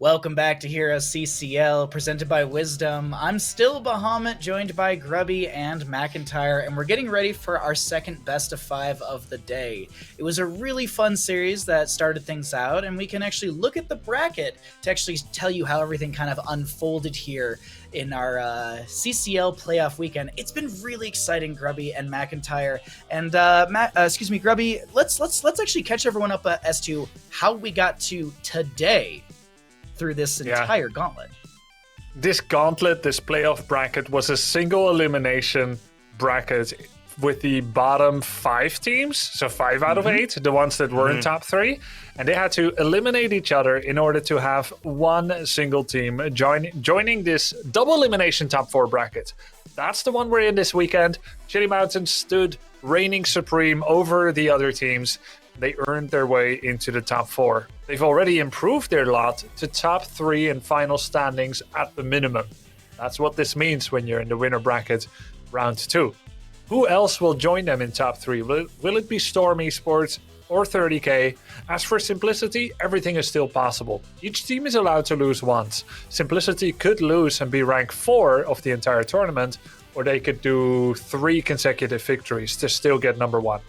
Welcome back to HeroesCCL, presented by Wisdom. I'm still Bahamut, joined by Grubby and McIntyre, and we're getting ready for our second best of 5 of the day. It was a really fun series that started things out, and we can actually look at the bracket to actually tell you how everything kind of unfolded here in our CCL playoff weekend. It's been really exciting, Grubby and McIntyre. And Grubby, let's actually catch everyone up as to how we got to today through this entire gauntlet. This gauntlet, this playoff bracket, was a single elimination bracket with the bottom 5 teams, so 5 out of 8, the ones that were in top 3, and they had to eliminate each other in order to have one single team joining this double elimination top 4 bracket. That's the one we're in this weekend. Chili Mountain stood reigning supreme over the other teams. They earned their way into the top 4. They've already improved their lot to top 3 in final standings at the minimum. That's what this means when you're in the winner bracket round 2. Who else will join them in top 3? Will it be Storm Esports or 30k? As for Simplicity, everything is still possible. Each team is allowed to lose once. Simplicity could lose and be rank 4 of the entire tournament, or they could do 3 consecutive victories to still get number 1.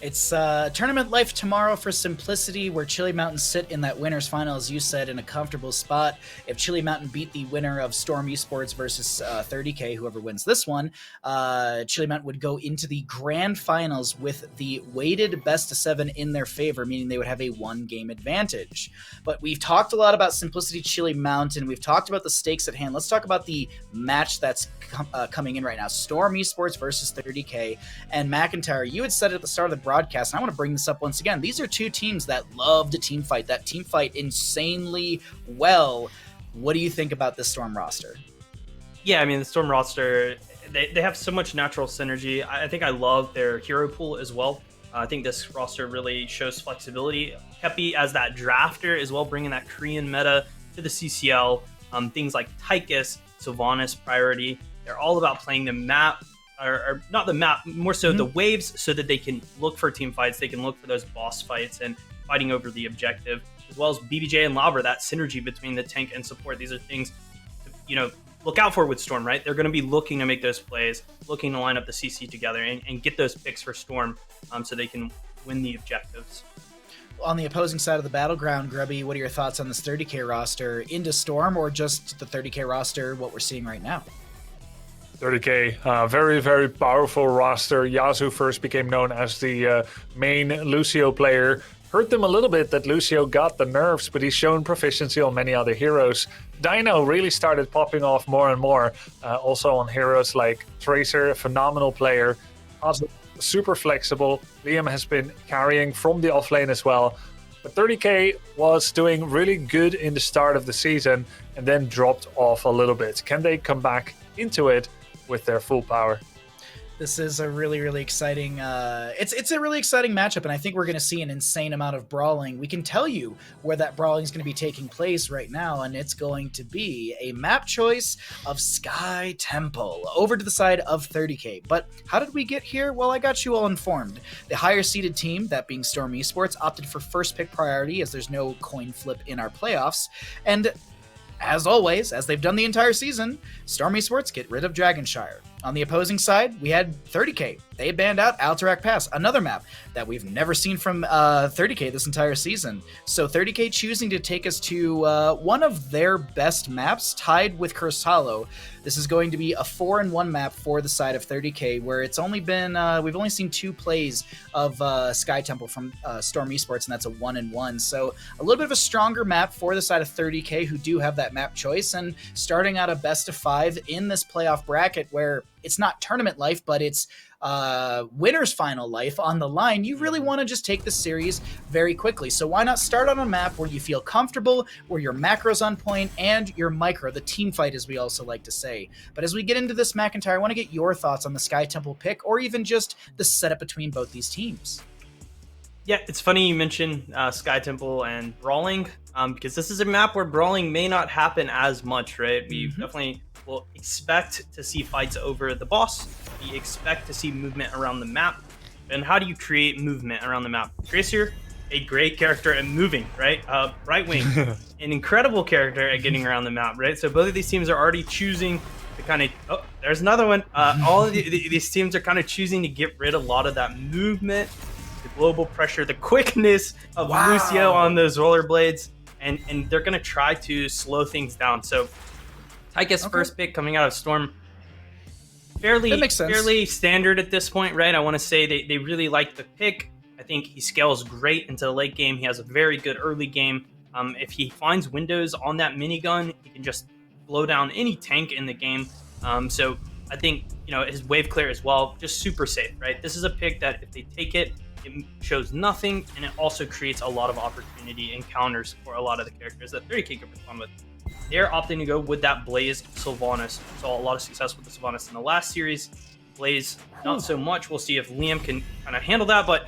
It's tournament life tomorrow for Simplicity, where Chili Mountain sit in that winner's final, as you said, in a comfortable spot. If Chili Mountain beat the winner of Storm Esports versus 30k, whoever wins this one, Chili Mountain would go into the grand finals with the weighted best of 7 in their favor, meaning they would have a 1-game advantage. But we've talked a lot about Simplicity Chili Mountain. We've talked about the stakes at hand. Let's talk about the match that's coming in right now. Storm Esports versus 30k. And McIntyre, you had said it at the start of the broadcast, and I want to bring this up once again. These are 2 teams that love to team fight, insanely well. What do you think about this Storm roster? Yeah, I mean, the Storm roster, they have so much natural synergy. I think I love their hero pool as well. I think this roster really shows flexibility. Kepi as that drafter as well, bringing that Korean meta to the CCL. Things like Tychus, Sylvanas, Priority, they're all about playing the map, or not the map, more so the waves, so that they can look for team fights, they can look for those boss fights and fighting over the objective, as well as BBJ and Labra, that synergy between the tank and support. These are things to, look out for with Storm, right? They're going to be looking to make those plays, looking to line up the CC together and get those picks for Storm so they can win the objectives. On the opposing side of the battleground, Grubby, what are your thoughts on this 30k roster into Storm, or just the 30k roster, what we're seeing right now? 30k, very, very powerful roster. Yazoo first became known as the main Lucio player. Hurt them a little bit that Lucio got the nerfs, but he's shown proficiency on many other heroes. Dino really started popping off more and more, also on heroes like Tracer, a phenomenal player. Also super flexible. Liam has been carrying from the offlane as well. But 30k was doing really good in the start of the season and then dropped off a little bit. Can they come back into it with their full power? This is a really, really exciting, it's a really exciting matchup, and I think we're going to see an insane amount of brawling. We can tell you where that brawling is going to be taking place right now, and it's going to be a map choice of Sky Temple over to the side of 30k. But how did we get here? Well, I got you all informed. The higher seeded team, that being Storm Esports, opted for first pick priority as there's no coin flip in our playoffs, and as always, as they've done the entire season, Storm Esports get rid of Dragonshire. On the opposing side, we had 30k. They banned out Alterac Pass, another map that we've never seen from 30k this entire season. So 30k choosing to take us to one of their best maps, tied with Cursed Hollow. This is going to be a 4-in-1 map for the side of 30k, where it's only been, we've only seen 2 plays of Sky Temple from Storm Esports, and that's a 1-in-1. So a little bit of a stronger map for the side of 30k, who do have that map choice, and starting out a best of 5 in this playoff bracket, where it's not tournament life, but it's winner's final life on the line. You really want to just take the series very quickly. So why not start on a map where you feel comfortable, where your macro's on point, and your micro, the team fight, as we also like to say. But as we get into this, McIntyre, I want to get your thoughts on the Sky Temple pick, or even just the setup between both these teams. Yeah, it's funny you mentioned Sky Temple and brawling, because this is a map where brawling may not happen as much, right? We definitely will expect to see fights over the boss. We expect to see movement around the map. And how do you create movement around the map? Tracer a great character at moving, right? Right wing, an incredible character at getting around the map, right? So both of these teams are already choosing to kind of. Oh, there's another one. All of these teams are kind of choosing to get rid of a lot of that movement, the global pressure, the quickness of Lucio on those rollerblades, and they're gonna try to slow things down. So Tyke's first pick coming out of Storm. Fairly standard at this point, right? I want to say they really like the pick. I think he scales great into the late game. He has a very good early game. If he finds windows on that minigun, he can just blow down any tank in the game. So I think, his wave clear as well, just super safe, right? This is a pick that if they take it, it shows nothing, and it also creates a lot of opportunity and counters for a lot of the characters that 30K could respond with. They're opting to go with that Blaze Sylvanas. Saw a lot of success with the Sylvanas in the last series. Blaze, not so much. We'll see if Liam can kind of handle that. But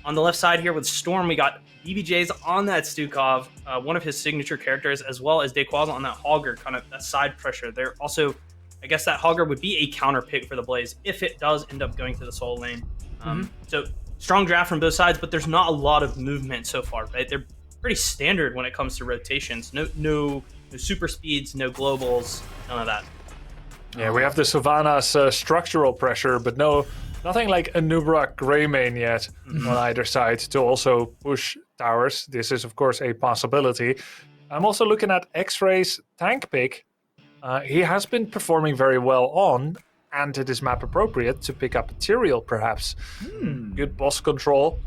on the left side here with Storm, we got BBJ's on that Stukov, one of his signature characters, as well as Dequaza on that Hogger, kind of that side pressure. They're also, I guess that Hogger would be a counter pick for the Blaze if it does end up going to the soul lane. So strong draft from both sides, but there's not a lot of movement so far, right? They're pretty standard when it comes to rotations. No super speeds, no globals, none of that. Yeah, we have the Sylvanas structural pressure, but nothing like a Nubrak Greymane yet on either side to also push towers. This is, of course, a possibility. I'm also looking at X-Ray's tank pick. He has been performing very well on, and it is map appropriate to pick up Ethereal, perhaps. Good boss control.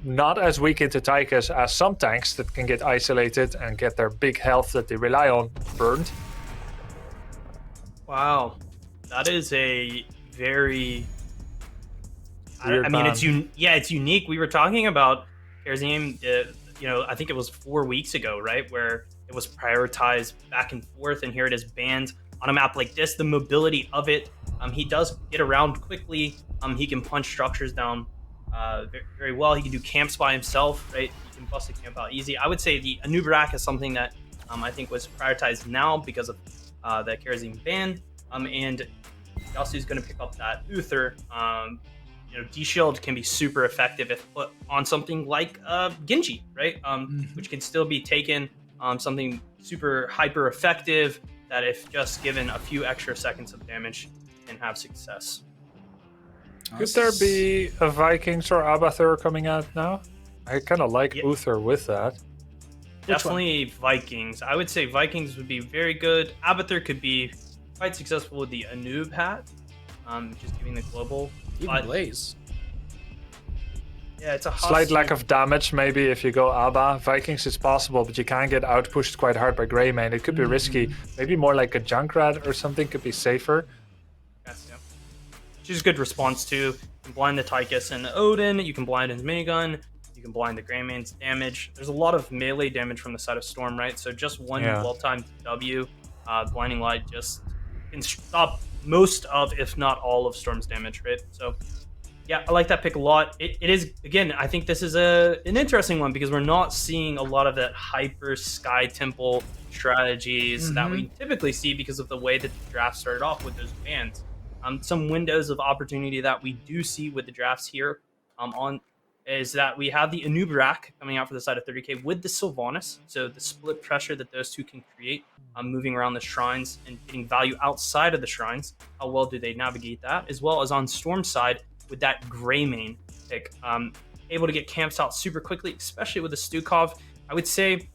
Not as weak into Tychus as some tanks that can get isolated and get their big health that they rely on burned. Wow. That is a very... it's unique. We were talking about Kerzim, I think it was 4 weeks ago, right? Where it was prioritized back and forth, and here it is banned on a map like this. The mobility of it, he does get around quickly. He can punch structures down very, very well. He can do camps by himself, right? He can bust a camp out easy. I would say the Anubarak is something that I think was prioritized now because of the Kerzim ban. And Yasu's going to pick up that Uther. D-Shield can be super effective if put on something like Genji, right? Which can still be taken something super hyper effective that if just given a few extra seconds of damage can have success. Could there be a Vikings or Abathur coming out now? I kind of like Uther with that. Definitely Vikings. I would say Vikings would be very good. Abathur could be quite successful with the Anub hat, just giving the global. Even Blaze. Yeah, it's a slight lack of damage maybe if you go Abba. Vikings is possible, but you can get outpushed quite hard by Greymane. It could be risky. Maybe more like a Junkrat or something could be safer. Yes, yeah. Which is a good response too. You can blind the Tychus and the Odin. You can blind his minigun. You can blind the Greymane's damage. There's a lot of melee damage from the side of Storm, right? So just one well-timed W, Blinding Light just can stop most of, if not all of Storm's damage, right? So yeah, I like that pick a lot. It is, again, I think this is an interesting one because we're not seeing a lot of that hyper Sky Temple strategies that we typically see because of the way that the draft started off with those bans. Some windows of opportunity that we do see with the drafts here is that we have the Anubarak coming out for the side of 30K with the Sylvanas. So the split pressure that those two can create, moving around the shrines and getting value outside of the shrines. How well do they navigate that? As well as on Storm's side with that Greymane pick. Able to get camps out super quickly, especially with the Stukov. I would say,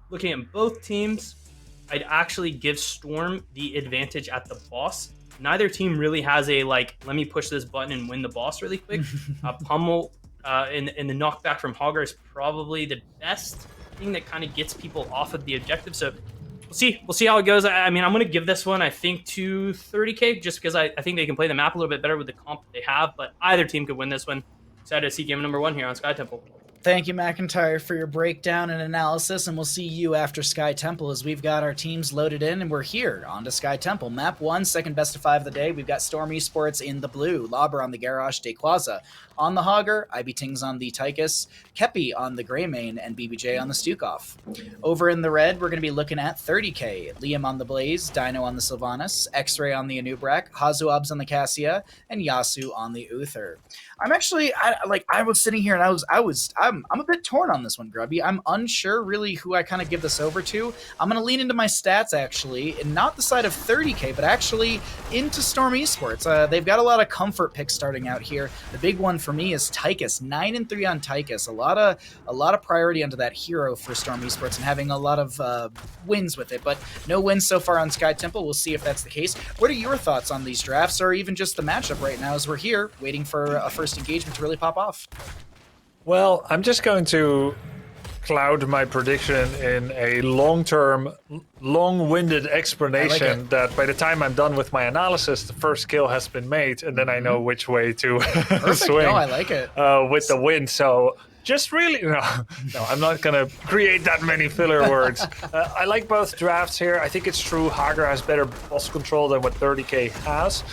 looking at both teams, I'd actually give Storm the advantage at the boss. Neither team really has a, let me push this button and win the boss really quick. Pummel in the knockback from Hogger is probably the best thing that kind of gets people off of the objective. So we'll see how it goes. I mean, I'm going to give this one, I think, to 30K just because I think they can play the map a little bit better with the comp that they have, but either team could win this one. Excited to see game number 1 here on Sky Temple. Thank you, McIntyre, for your breakdown and analysis, and we'll see you after Sky Temple as we've got our teams loaded in, and we're here on to Sky Temple. Map 1, second best of 5 of the day. We've got Storm Esports in the blue, Lauber on the Garrosh, Dequaza on the Hogger, IB Tings on the Tychus, Kepi on the Greymane, and BBJ on the Stukov. Over in the red, we're going to be looking at 30K, Liam on the Blaze, Dino on the Sylvanas, X-Ray on the Anubrak, Hazuabs on the Cassia, and Yasu on the Uther. I'm actually, I was sitting here and I was I'm a bit torn on this one, Grubby. I'm unsure really who I kind of give this over to. I'm going to lean into my stats, actually, and not the side of 30K, but actually into Storm Esports. They've got a lot of comfort picks starting out here. The big one for me is Tychus, 9-3 on Tychus. A lot of priority onto that hero for Storm Esports and having a lot of wins with it, but no wins so far on Sky Temple. We'll see if that's the case. What are your thoughts on these drafts, or even just the matchup right now as we're here waiting for a first engagement to really pop off? Well, I'm just going to cloud my prediction in a long-term, long-winded explanation that by the time I'm done with my analysis, the first kill has been made, and then I know which way to swing. No, I like it. With the win. So just really, no, I'm not going to create that many filler words. I like both drafts here. I think it's true Hager has better boss control than what 30K has.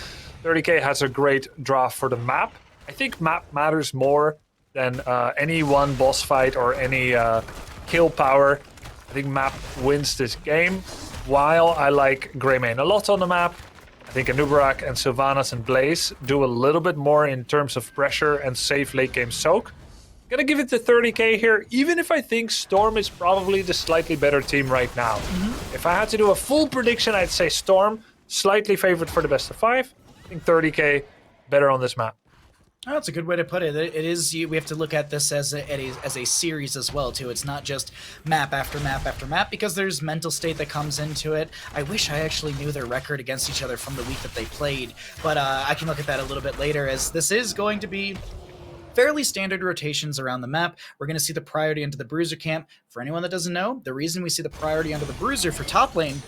30K has a great draft for the map. I think map matters more than any one boss fight or any kill power. I think map wins this game. While I like Greymane a lot on the map, I think Anubarak and Sylvanas and Blaze do a little bit more in terms of pressure and safe late game soak. Gonna give it to 30K here, even if I think Storm is probably the slightly better team right now. If I had to do a full prediction, I'd say Storm, slightly favored for the best of 5. I think 30K better on this map. Oh, that's a good way to put it. It is. We have to look at this as a series as well, too. It's not just map after map after map, because there's mental state that comes into it. I wish I actually knew their record against each other from the week that they played, but I can look at that a little bit later, as this is going to be fairly standard rotations around the map. We're going to see the priority into the Bruiser camp. For anyone that doesn't know, the reason we see the priority under the Bruiser for top lane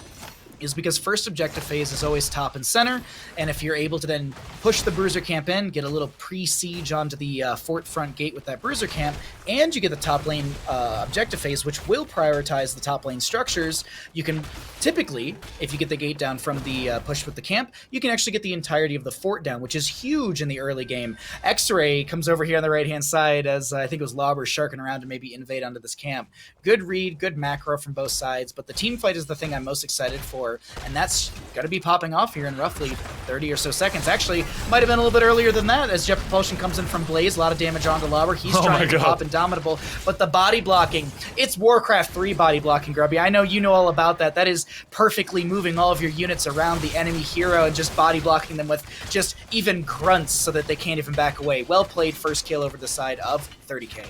is because first objective phase is always top and center, and if you're able to then push the Bruiser camp in, get a little pre-siege onto the fort front gate with that Bruiser camp, and you get the top lane objective phase, which will prioritize the top lane structures, you can typically, if you get the gate down from the push with the camp, you can actually get the entirety of the fort down, which is huge in the early game. X-Ray comes over here on the right-hand side as I think it was Lauber sharking around to maybe invade onto this camp. Good read, good macro from both sides, but the team fight is the thing I'm most excited for, and that's got to be popping off here in roughly 30 or so seconds. Actually, might have been a little bit earlier than that, as Jet Propulsion comes in from Blaze. A lot of damage onto Lauber. He's trying to pop Indomitable, but the body blocking, it's Warcraft 3 body blocking, Grubby. I know you know all about that. That is perfectly moving all of your units around the enemy hero and just body blocking them with just even grunts so that they can't even back away. Well played first kill over the side of 30K.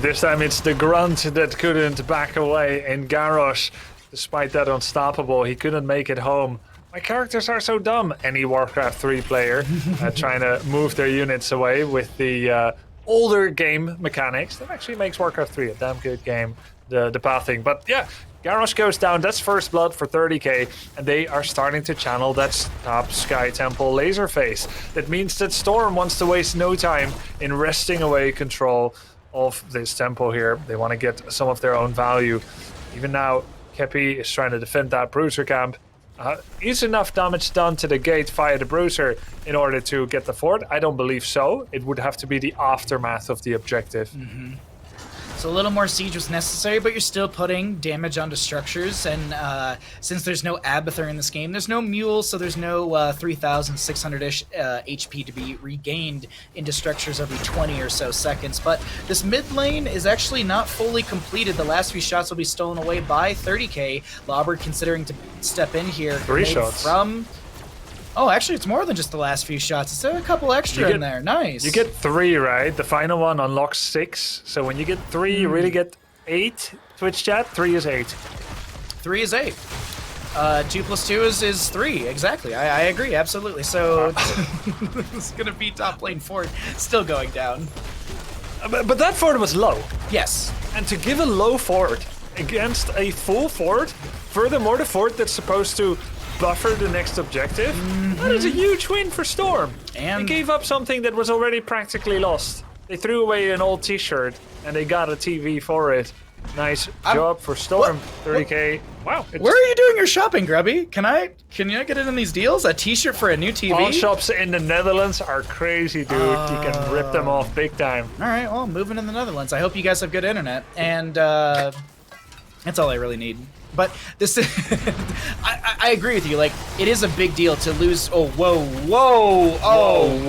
This time it's the grunt that couldn't back away, and Garrosh, despite that unstoppable, he couldn't make it home. My characters are so dumb. Any Warcraft 3 player trying to move their units away with the older game mechanics. That actually makes Warcraft 3 a damn good game, the pathing. But yeah, Garrosh goes down. That's first blood for 30K, and they are starting to channel that top Sky Temple laser face. That means that Storm wants to waste no time in wresting away control of this temple here. They want to get some of their own value. Even now, Kepi is trying to defend that Bruiser camp. Is enough damage done to the gate via the Bruiser in order to get the fort? I don't believe so. It would have to be the aftermath of the objective. So a little more siege was necessary, but you're still putting damage onto structures, and since there's no Abathur in this game, there's no Mule, so there's no 3,600-ish HP to be regained into structures every 20 or so seconds. But this mid lane is actually not fully completed. The last few shots will be stolen away by 30K. Lauber considering to step in here. 3 shots. Oh, actually, it's more than just the last few shots. It's a couple extra in there. Nice. You get 3, right? The final one unlocks 6. So when you get 3, you really get 8. Twitch chat, 3 is 8. 3 is 8. 2 plus 2 is 3. Exactly. I agree. Absolutely. So it's going to be top lane fort still going down. But that fort was low. Yes. And to give a low fort against a full fort, furthermore, the fort that's supposed to buffer the next objective, that is a huge win for Storm. And they gave up something that was already practically lost. They threw away an old t-shirt and they got a TV for it. Nice job for Storm. 30K. Wow. Where are you doing your shopping, Grubby? Can you get in these deals? A t-shirt for a new TV? All shops in the Netherlands are crazy, dude. You can rip them off big time. All right, well, moving in the Netherlands. I hope you guys have good internet. And that's all I really need. But this is, I agree with you. Like, it is a big deal to lose. Oh, whoa.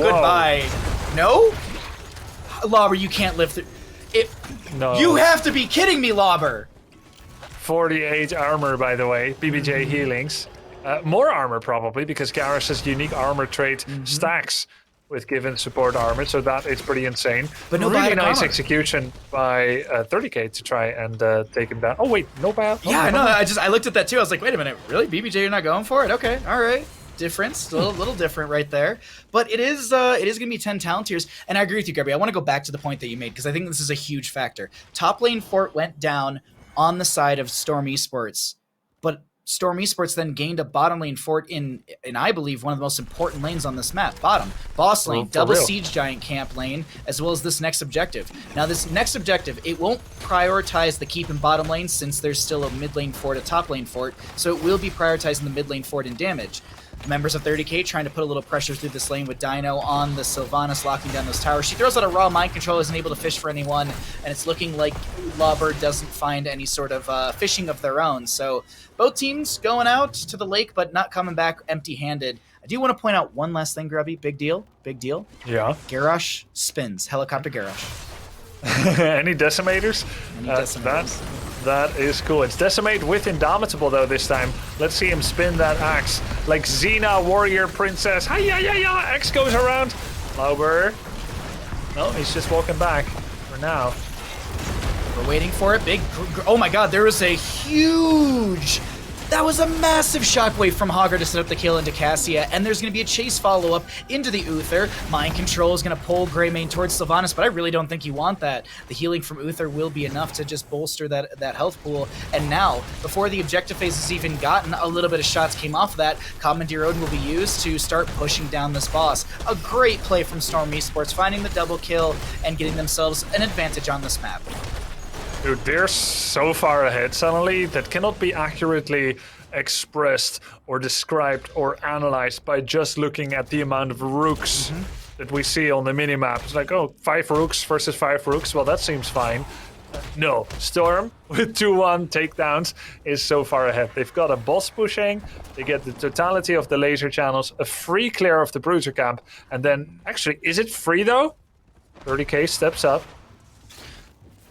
Goodbye. No? Lauber, you can't live through. No. You have to be kidding me, Lobber! 48 armor, by the way. BBJ healings. More armor, probably, because Garrus's unique armor trait stacks with given support armor, so that is pretty insane. But no really biotic nice armor. execution by 30k to try and take him down. Oh, wait, no bio. Yeah, no, I looked at that too. I was like, wait a minute, really? BBJ, you're not going for it? Okay, all right. Difference, a little different right there. But it is going to be 10 talent tiers. And I agree with you, Grubby. I want to go back to the point that you made, because I think this is a huge factor. Top lane Fort went down on the side of Storm Esports, but Storm Esports then gained a bottom lane fort in I believe, one of the most important lanes on this map. Bottom. Boss lane, double siege giant camp lane, as well as this next objective. Now, this next objective, it won't prioritize the keep in bottom lane since there's still a mid lane fort, a top lane fort, so it will be prioritizing the mid lane fort in damage. Members of 30k trying to put a little pressure through this lane with Dino on the Sylvanas locking down those towers. She throws out a raw mind control, isn't able to fish for anyone, and it's looking like Lobber doesn't find any sort of fishing of their own. So both teams going out to the lake, but not coming back empty-handed. I do want to point out one last thing, Grubby. Big deal. Yeah. Garrosh spins. Helicopter Garrosh. Any decimators? Any decimators. That is cool. It's Decimate with Indomitable, though, this time. Let's see him spin that axe. Like Xena, Warrior, Princess. Hi-ya-ya-ya! Axe goes around. Lower. No, he's just walking back for now. We're waiting for it. Oh my god, there was a huge... That was a massive shockwave from Hogger to set up the kill into Cassia, and there's going to be a chase follow-up into the Uther. Mind Control is going to pull Greymane towards Sylvanas, but I really don't think you want that. The healing from Uther will be enough to just bolster that health pool, and now, before the objective phase has even gotten, a little bit of shots came off of that. Commandeer Odin will be used to start pushing down this boss. A great play from Storm Esports, finding the double kill and getting themselves an advantage on this map. Dude, they're so far ahead suddenly that cannot be accurately expressed or described or analyzed by just looking at the amount of rooks that we see on the minimap. It's like, oh, 5 rooks versus 5 rooks. Well, that seems fine. No, Storm with 2-1 takedowns is so far ahead. They've got a boss pushing, they get the totality of the laser channels, a free clear of the bruiser camp, and then, actually, is it free though? 30k steps up.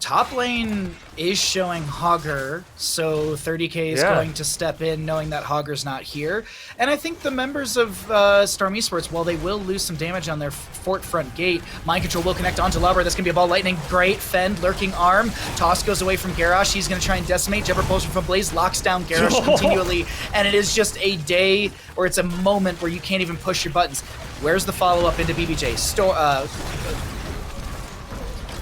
Top lane is showing Hogger, so 30k is going to step in knowing that Hogger's not here. And I think the members of Storm Esports, while they will lose some damage on their fort front gate, Mind Control will connect onto Lobber. That's going to be a ball lightning. Great fend, lurking arm. Toss goes away from Garrosh. He's going to try and decimate. Jumper Propulsion from Blaze locks down Garrosh continually. And it is just a day, or it's a moment where you can't even push your buttons. Where's the follow-up into BBJ?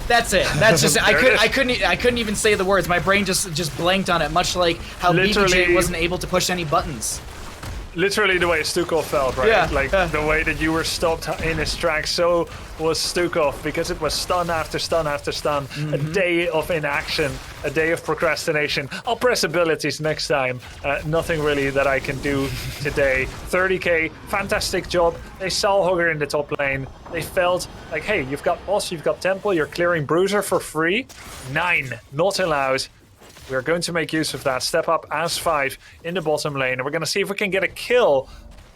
That's it. That's just it. I couldn't even say the words. My brain just blanked on it, much like how BBJ wasn't able to push any buttons. Literally the way Stukov felt, right? Yeah. Like the way that you were stopped in his tracks, so was Stukov, because it was stun after stun after stun. A day of inaction, a day of procrastination. I'll press abilities next time. Nothing really that I can do today. 30k, fantastic job. They saw Hogger in the top lane. They felt like, hey, you've got boss, you've got temple, you're clearing bruiser for free. 9, not allowed. We're going to make use of that. Step up as 5 in the bottom lane. And we're going to see if we can get a kill,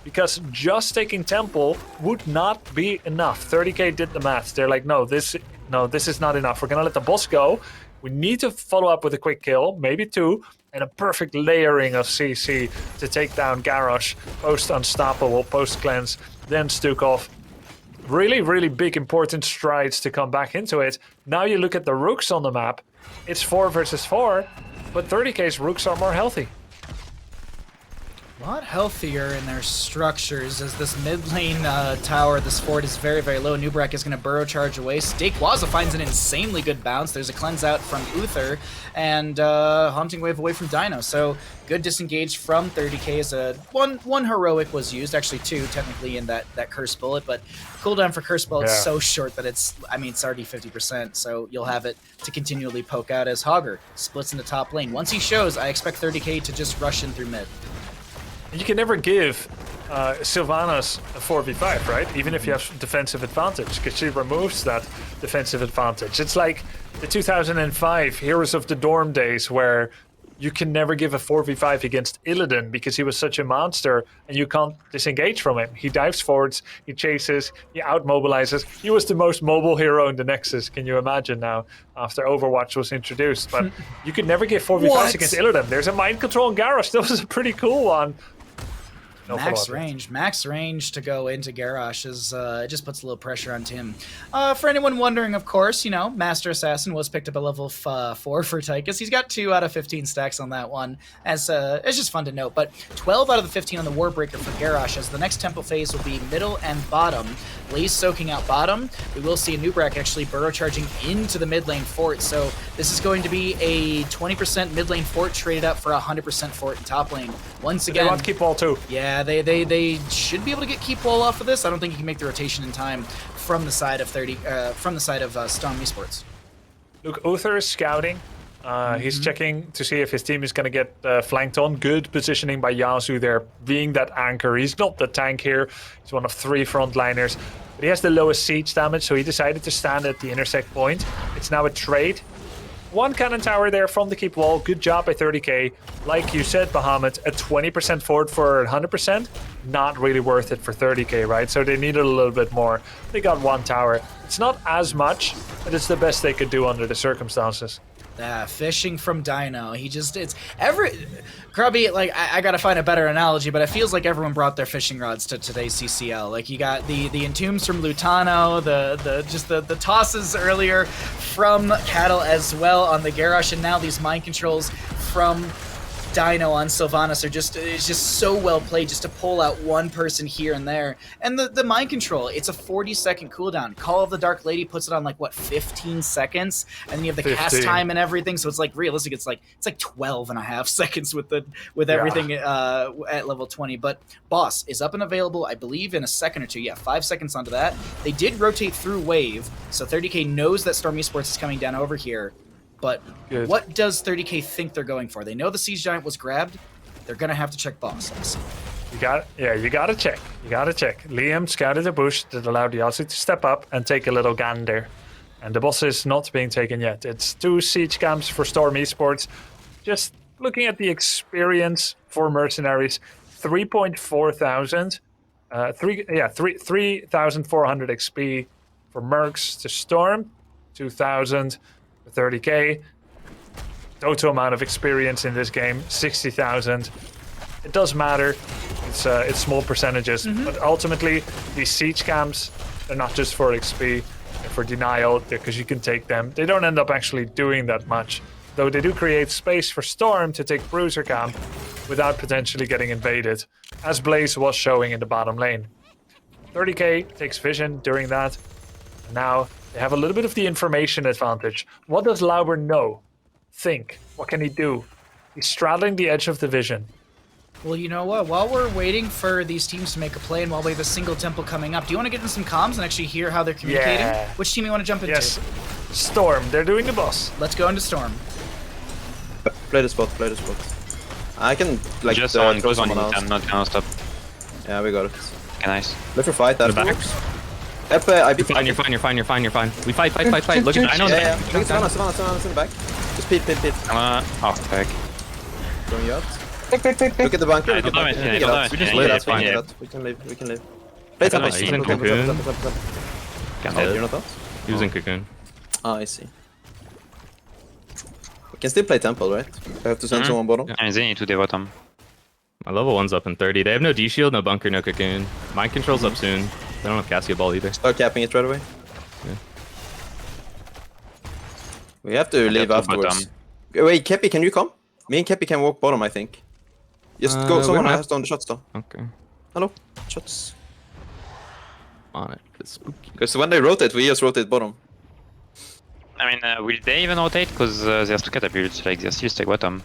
because just taking temple would not be enough. 30k did the math. They're like, no, this is not enough. We're going to let the boss go. We need to follow up with a quick kill, maybe 2, and a perfect layering of CC to take down Garrosh. Post Unstoppable, post Cleanse, then Stukov. Really, really big, important strides to come back into it. Now you look at the rooks on the map. It's 4 versus 4, but 30k's rooks are more healthy. A lot healthier in their structures, as this mid lane tower, this fort is very, very low. Nubrak is going to burrow charge away. Steakwaza finds an insanely good bounce. There's a cleanse out from Uther, and Haunting Wave away from Dino. So good disengage from 30k. As one heroic was used, actually 2 technically in that curse bullet, but cooldown for curse bullet is so short that it's already 50%, so you'll have it to continually poke out as Hogger splits in the top lane. Once he shows, I expect 30k to just rush in through mid. You can never give Sylvanas a 4v5, right? Even if you have defensive advantage, because she removes that defensive advantage. It's like the 2005 Heroes of the Dorm days, where you can never give a 4v5 against Illidan because he was such a monster and you can't disengage from him. He dives forwards, he chases, he outmobilizes. He was the most mobile hero in the Nexus, can you imagine now, after Overwatch was introduced. But you could never get 4v5s against Illidan. There's a mind control in Garrosh. That was a pretty cool one. No Max range to go into Garrosh is it just puts a little pressure on Tim. For anyone wondering, of course, you know, Master Assassin was picked up a level 4 for Tychus. He's got 2 out of 15 stacks on that one. As it's just fun to note. But 12 out of the 15 on the Warbreaker for Garrosh, as the next tempo phase will be middle and bottom. Blaze soaking out bottom. We will see a Nubrak actually burrow charging into the mid lane fort. So this is going to be a 20% mid lane fort traded up for 100% fort in top lane. Once again, they want to keep wall too. Yeah, they should be able to get keep wall off of this. I don't think you can make the rotation in time from the side of Storm Esports. Look, Uther is scouting. He's checking to see if his team is going to get flanked on. Good positioning by Yasu there, being that anchor. He's not the tank here. He's one of 3 frontliners. But he has the lowest siege damage, so he decided to stand at the intersect point. It's now a trade. 1 cannon tower there from the keep wall. Good job by 30k. Like you said, Bahamut, a 20% forward for 100%. Not really worth it for 30k, right? So they needed a little bit more. They got 1 tower. It's not as much, but it's the best they could do under the circumstances. Fishing from Dino. Grubby, like, I gotta find a better analogy, but it feels like everyone brought their fishing rods to today's CCL. Like, you got the entombs from Lutano, the tosses earlier from Cattle as well on the Garrosh, and now these mind controls from Dino on Sylvanas it's just so well played just to pull out 1 person here and there. And the mind control, it's a 40-second cooldown. Call of the Dark Lady puts it on like what, 15 seconds, and then you have the 15. Cast time and everything. So it's like realistic. It's like 12 and a half seconds with everything at level 20. But Boss is up and available, I believe, in a second or 2. Yeah, 5 seconds onto that. They did rotate through wave, so 30k knows that Storm Esports is coming down over here. But good. What does 30k think they're going for? They know the Siege Giant was grabbed. They're going to have to check Boss. You got to check. You got to check. Liam scouted the bush that allowed Yasu to step up and take a little gander. And the boss is not being taken yet. It's 2 siege camps for Storm Esports. Just looking at the experience for mercenaries, 3,400. 3,400 XP for Mercs to Storm, 2,000 for 30k. Total amount of experience in this game, 60,000. It does matter. It's small percentages, but ultimately these siege camps, they're not just for XP, they're for denial because you can take them. They don't end up actually doing that much, though they do create space for Storm to take Bruiser camp without potentially getting invaded, as Blaze was showing in the bottom lane. 30k takes vision during that. And now they have a little bit of the information advantage. What does Lauber know? Think. What can he do? He's straddling the edge of the vision. Well, you know what? While we're waiting for these teams to make a play and while we have a single temple coming up, do you want to get in some comms and actually hear how they're communicating? Yeah. Which team you want to jump into? Yes. Storm. They're doing the boss. Let's go into Storm. Play the spot. I can, like, just on, goes on, I'm not gonna stop. Yeah, we got it. Okay, nice. Let her fight afterwards. You're fine. We fight. Look at I know that. Look at Savannah's in the back. Just peep. Back. Going you out. Look at the bunker. We just leave. That's fine. We can leave. Play temple. He's in cocoon. You're not out? He was in cocoon. Oh, I see. We can still play temple, right? I have to send someone bottom. Yeah, they need to the bottom. My level 1's up in 30. They have no D-shield, no bunker, no cocoon. Mind control's up soon. They don't have Cassia ball either. Start capping it right away. Yeah. We have to leave afterwards. Wait, Kepi, can you come? Me and Kepi can walk bottom, I think. Just go. Someone has done the shots though. Okay. Hello? Shots. On it. It's spooky. Because when they rotate, we just rotate bottom. I mean, will they even rotate? Because there's 2 catapults, like they're still stuck bottom.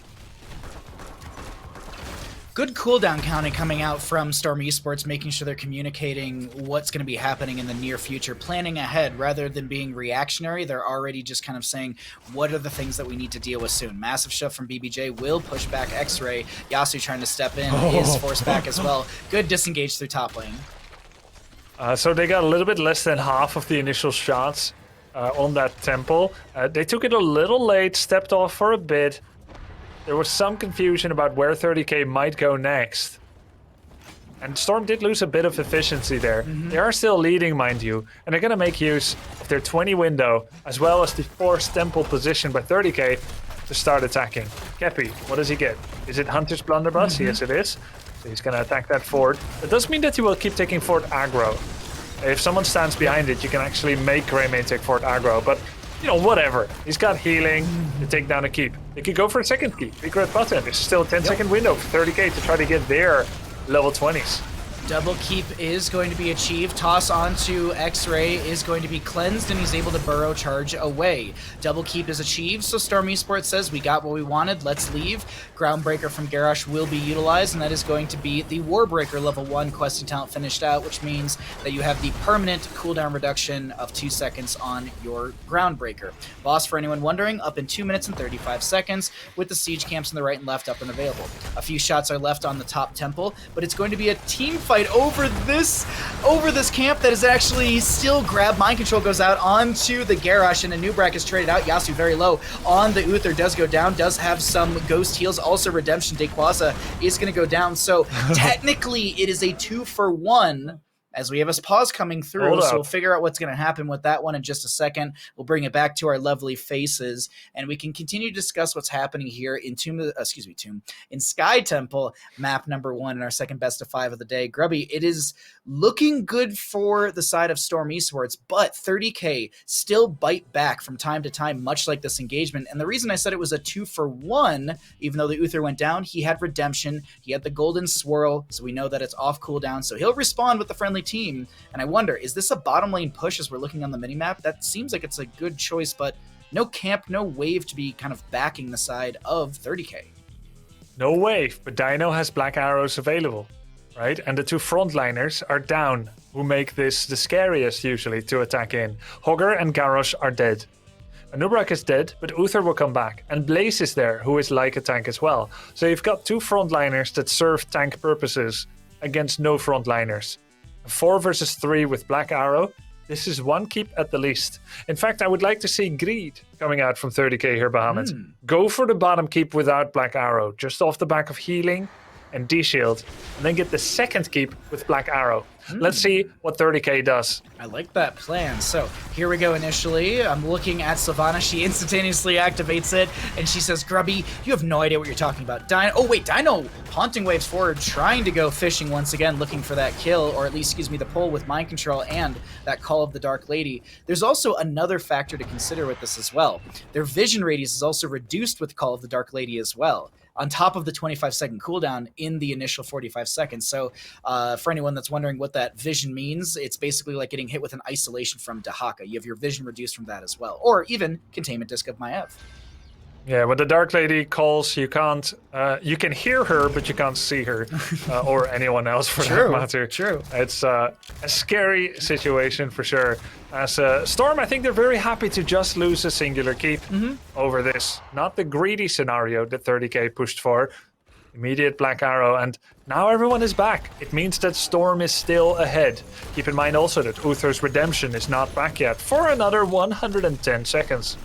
Good cooldown counting coming out from Storm Esports, making sure they're communicating what's going to be happening in the near future, planning ahead rather than being reactionary. They're already just kind of saying, what are the things that we need to deal with soon? Massive shove from BBJ will push back X-Ray. Yasu trying to step in is forced back as well. Good disengage through top lane. So they got a little bit less than half of the initial shots on that temple. They took it a little late, stepped off for a bit. there was some confusion about where 30k might go next. And Storm did lose a bit of efficiency there. They are still leading, mind you, and they're going to make use of their 20 window, as well as the forced temple position by 30k to start attacking. Kepi, what does he get? Is it Hunter's Blunderbuss? Yes, it is. So he's going to attack that fort. That does mean that he will keep taking fort aggro. If someone stands behind it, you can actually make Greymane take fort aggro, but you know, whatever. He's got healing to take down a keep. They could go for a second keep. Big red button. There's still a 10-second window for 30k to try to get their level 20s. Double keep is going to be achieved. Toss onto X-Ray is going to be cleansed, and he's able to burrow charge away. Double keep is achieved, so Storm Esports says, we got what we wanted, let's leave. Groundbreaker from Garrosh will be utilized, and that is going to be the Warbreaker level 1 questing talent finished out, which means that you have the permanent cooldown reduction of 2 seconds on your Groundbreaker. Boss, for anyone wondering, up in 2 minutes and 35 seconds, with the siege camps on the right and left up and available. A few shots are left on the top temple, but it's going to be a team fight over this camp that is actually still grabbed. Mind control goes out onto the Garrosh, and a Nubrak is traded out. Yasu very low on the Uther, does go down, does have some ghost heals. Also Redemption, Dequaza is going to go down. So technically it is a 2-for-1 as we have a pause coming through, so we'll figure out what's going to happen with that one in just a second. We'll bring it back to our lovely faces, and we can continue to discuss what's happening here in in Sky Temple, map number 1 in our second best of 5 of the day. Grubby, it is looking good for the side of Storm Esports, but 30k still bite back from time to time, much like this engagement. And the reason I said it was a 2-for-1, even though the Uther went down, he had Redemption, he had the Golden Swirl, so we know that it's off cooldown, so he'll respond with the friendly team. And I wonder, is this a bottom lane push as we're looking on the minimap? That seems like it's a good choice, but no camp, no wave to be kind of backing the side of 30k. No wave, but Dino has black arrows available, right? And the 2 frontliners are down, who make this the scariest usually to attack in. Hogger and Garrosh are dead. Anubrak is dead, but Uther will come back. And Blaze is there, who is like a tank as well. So you've got 2 frontliners that serve tank purposes against no frontliners. 4 versus 3 with Black Arrow. This is 1 keep at the least. In fact, I would like to see Greed coming out from 30k here, Bahamut. Go for the bottom keep without Black Arrow, just off the back of healing and D-Shield, and then get the second keep with Black Arrow. Let's see what 30k does. I like that plan. So here we go initially. I'm looking at Sylvana. She instantaneously activates it, and she says, Grubby, you have no idea what you're talking about. Dino haunting waves forward, trying to go fishing once again, looking for that kill, or at least, the pull with mind control and that Call of the Dark Lady. There's also another factor to consider with this as well. Their vision radius is also reduced with Call of the Dark Lady as well, on top of the 25-second cooldown in the initial 45 seconds. So for anyone that's wondering what that vision means, it's basically like getting hit with an isolation from Dahaka. You have your vision reduced from that as well, or even Containment Disc of Maev. Yeah, when the Dark Lady calls, you can't. You can hear her, but you can't see her, or anyone else for that matter. True. It's a scary situation for sure. As Storm, I think they're very happy to just lose a singular keep over this. Not the greedy scenario that 30k pushed for. Immediate Black Arrow, and now everyone is back. It means that Storm is still ahead. Keep in mind also that Uther's Redemption is not back yet for another 110 seconds.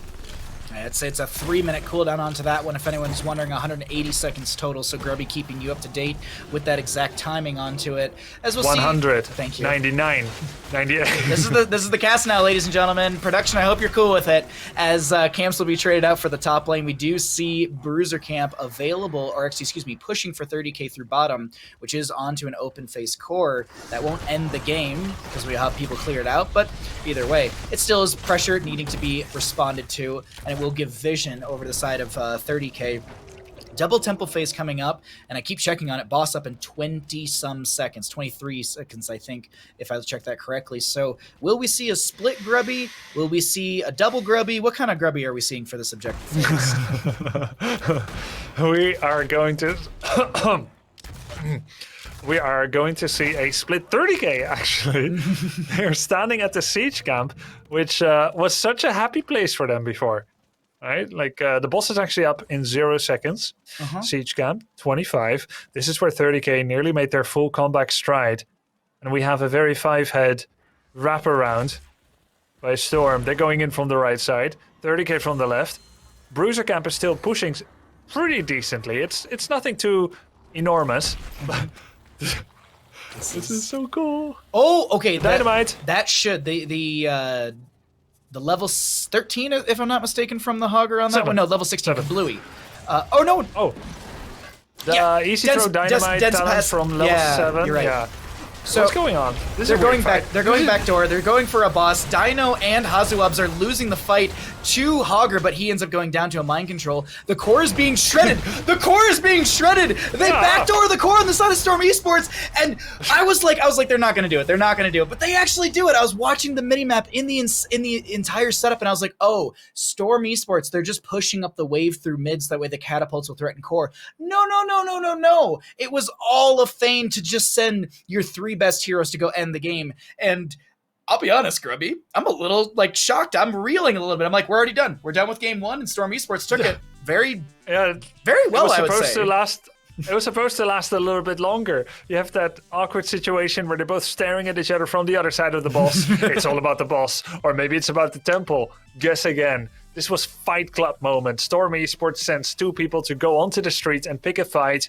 It's a 3-minute cooldown onto that one, if anyone's wondering. 180 seconds total, so Grubby keeping you up to date with that exact timing onto it. As we'll 100, see. Thank you. 99, 98. This is the cast now, ladies and gentlemen. Production, I hope you're cool with it. As camps will be traded out for the top lane, we do see Bruiser Camp available, or pushing for 30k through bottom, which is onto an open face core. That won't end the game because we have people cleared out, but either way, it still is pressure needing to be responded to, and it will give vision over the side of 30k. Double temple phase coming up, and I keep checking on it. Boss up in 20-some seconds, 23 seconds, I think, if I check that correctly. So will we see a split Grubby? Will we see a double Grubby? What kind of Grubby are we seeing for this objective phase? We are going to see a split 30k, actually. They're standing at the siege camp, which was such a happy place for them before. Right, like the boss is actually up in 0 seconds. Siege camp 25. This is where 30k nearly made their full comeback stride, and we have a very 5-head wraparound by Storm. They're going in from the right side. 30k from the left. Bruiser camp is still pushing pretty decently. It's nothing too enormous. This is so cool. Oh, okay. Dynamite. That should the level 13, if I'm not mistaken, from the Hogger on that one. No, level 16 from Bluey. Oh no. Oh. The easy throw dynamite talent from level 7. You're right. Yeah. So what's going on? They're going back. They're going back door. They're going for a boss. Dino and Hazuabs are losing the fight to Hogger, but he ends up going down to a mind control. The core is being shredded. The core is being shredded. They backdoor the core on the side of Storm Esports, and I was like, they're not gonna do it. They're not gonna do it, but they actually do it. I was watching the minimap in the entire setup, and I was like, oh, Storm Esports. They're just pushing up the wave through mids. That way, the catapults will threaten core. No. It was all a feign to just send your 3 best heroes to go end the game. And I'll be honest, Grubby, I'm a little shocked. I'm reeling a little bit. I'm like, we're already done. We're done with game 1, and Storm Esports took it very well, I would say. It was supposed to last a little bit longer. You have that awkward situation where they're both staring at each other from the other side of the boss. It's all about the boss, or maybe it's about the temple. Guess again. This was Fight Club moment. Storm Esports sends 2 people to go onto the street and pick a fight,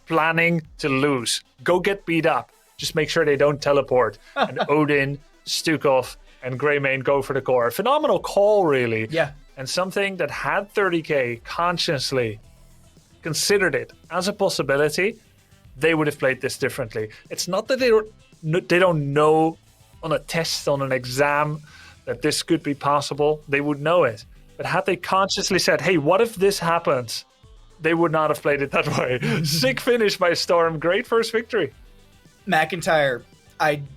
planning to lose. Go get beat up. Just make sure they don't teleport. And Odin, Stukov, and Greymane go for the core. Phenomenal call, really. Yeah. And something that had 30k consciously considered it as a possibility, they would have played this differently. It's not that they don't know on a test, on an exam, that this could be possible. They would know it. But had they consciously said, hey, what if this happens? They would not have played it that way. Sick finish by Storm. Great first victory. McIntyre,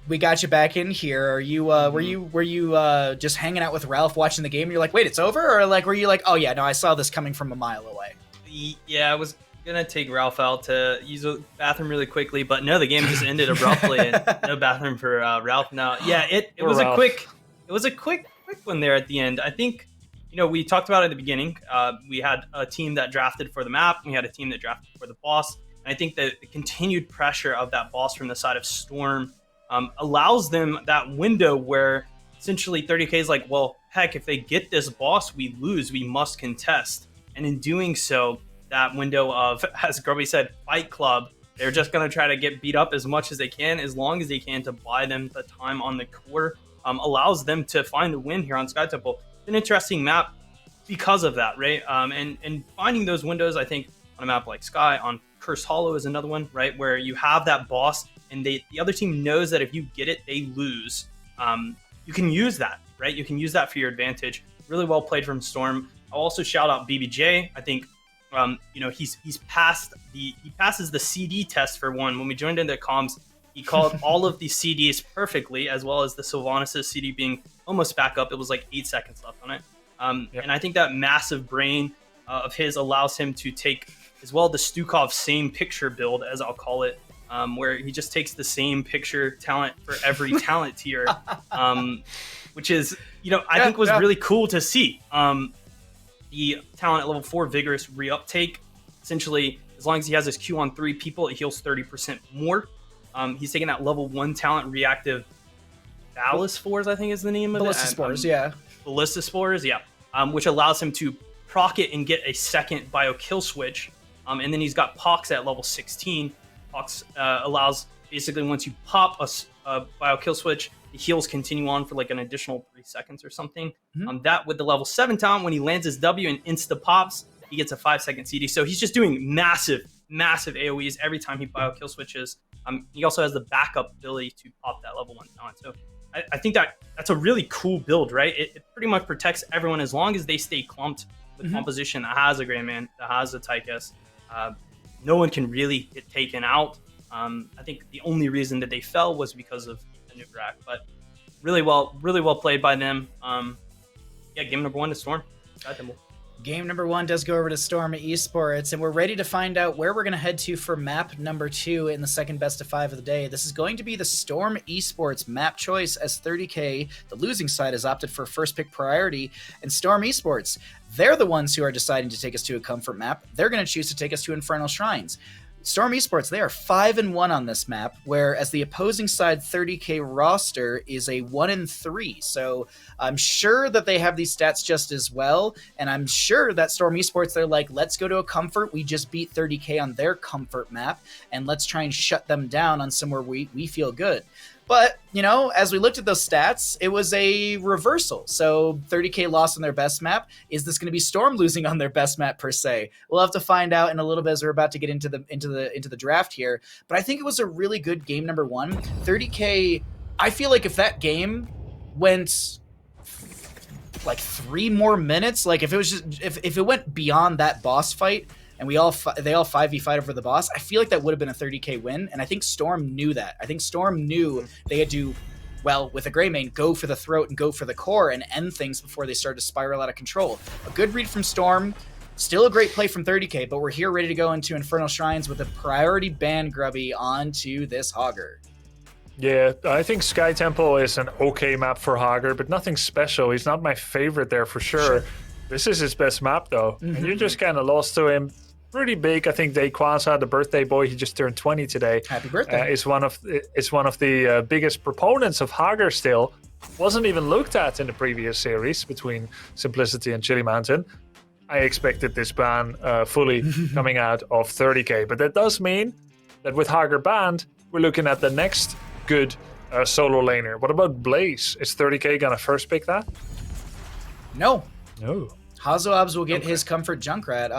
we got you back in here. Are you were you just hanging out with Ralph watching the game and you're like, wait, it's over? Or were you like, oh yeah, no, I saw this coming from a mile away? Yeah, I was gonna take Ralph out to use a bathroom really quickly, but no, the game just ended abruptly and no bathroom for Ralph now. Yeah, it was Ralph. It was a quick one there at the end. I think, we talked about it at the beginning. We had a team that drafted for the map. We had a team that drafted for the boss. And I think that the continued pressure of that boss from the side of Storm allows them that window where essentially 30k is like, well, heck, if they get this boss, we lose. We must contest. And in doing so, that window of, as Grubby said, Fight Club, they're just going to try to get beat up as much as they can, as long as they can, to buy them the time on the core, allows them to find the win here on Sky Temple. It's an interesting map because of that, right? And finding those windows, I think, on a map like Sky, on Cursed Hollow is another one, right? Where you have that boss and the other team knows that if you get it, they lose. You can use that, right? You can use that for your advantage. Really well played from Storm. I'll also shout out BBJ. I think, he passes the CD test for one. When we joined into comms, he called all of the CDs perfectly, as well as the Sylvanas' CD being almost back up. It was like 8 seconds left on it. And I think that massive brain of his allows him to take as well the Stukov same picture build, as I'll call it, where he just takes the same picture talent for every talent tier, which is, I think was really cool to see. The talent at level 4, Vigorous Reuptake, essentially, as long as he has his Q on 3 people, it heals 30% more. He's taking that level 1 talent, Reactive Ballispores, I think is the name of it. Ballispores, yeah. Ballispores, yeah. Which allows him to proc it and get a second bio kill switch. And then he's got Pox at level 16. Pox allows, basically, once you pop a bio kill switch, the heals continue on for like an additional 3 seconds or something. That with the level 7 talent, when he lands his W and insta pops, he gets a 5-second CD. So he's just doing massive AoEs every time he bio kill switches. He also has the backup ability to pop that level 1 talent. So I think that's a really cool build, right? It pretty much protects everyone as long as they stay clumped with composition that has a Greyman, that has a Tychus. No one can really get taken out. I think the only reason that they fell was because of the new rack, but really well played by them. Game number 1 to Storm. Game number 1 does go over to Storm Esports, and we're ready to find out where we're going to head to for map number 2 in the second best of 5 of the day. This is going to be the Storm Esports map choice, as 30k, the losing side, has opted for first pick priority, and Storm Esports, they're the ones who are deciding to take us to a comfort map. They're going to choose to take us to Infernal Shrines. Storm Esports, they are 5-1 on this map, whereas the opposing side 30k roster is a 1-3. So I'm sure that they have these stats just as well, and I'm sure that Storm Esports, they're like, let's go to a comfort. We just beat 30k on their comfort map, and let's try and shut them down on somewhere we feel good. But, you know, as we looked at those stats, it was a reversal. So 30k lost on their best map. Is this going to be Storm losing on their best map per se? We'll have to find out in a little bit as we're about to get into the draft here. But I think it was a really good game number one. 30k, I feel like if that game went like 3 more minutes, like if it was just if it went beyond that boss fight, and they all 5v5 over the boss, I feel like that would have been a 30k win, and I think Storm knew that. I think Storm knew they had to, well, with a Greymane, go for the throat and go for the core and end things before they started to spiral out of control. A good read from Storm, still a great play from 30k, but we're here ready to go into Infernal Shrines with a priority ban Grubby onto this Hogger. Yeah, I think Sky Temple is an okay map for Hogger, but nothing special. He's not my favorite there for sure. This is his best map, though, and you just kind of lost to him. Pretty big. I think Daquaza, the birthday boy, he just turned 20 today. Happy birthday! Is one of the biggest proponents of Hogger. Still, wasn't even looked at in the previous series between Simplicity and Chili Mountain. I expected this ban fully coming out of 30k, but that does mean that with Hogger banned, we're looking at the next good solo laner. What about Blaze? Is 30k gonna first pick that? No. Hazoabs will get his comfort Junkrat.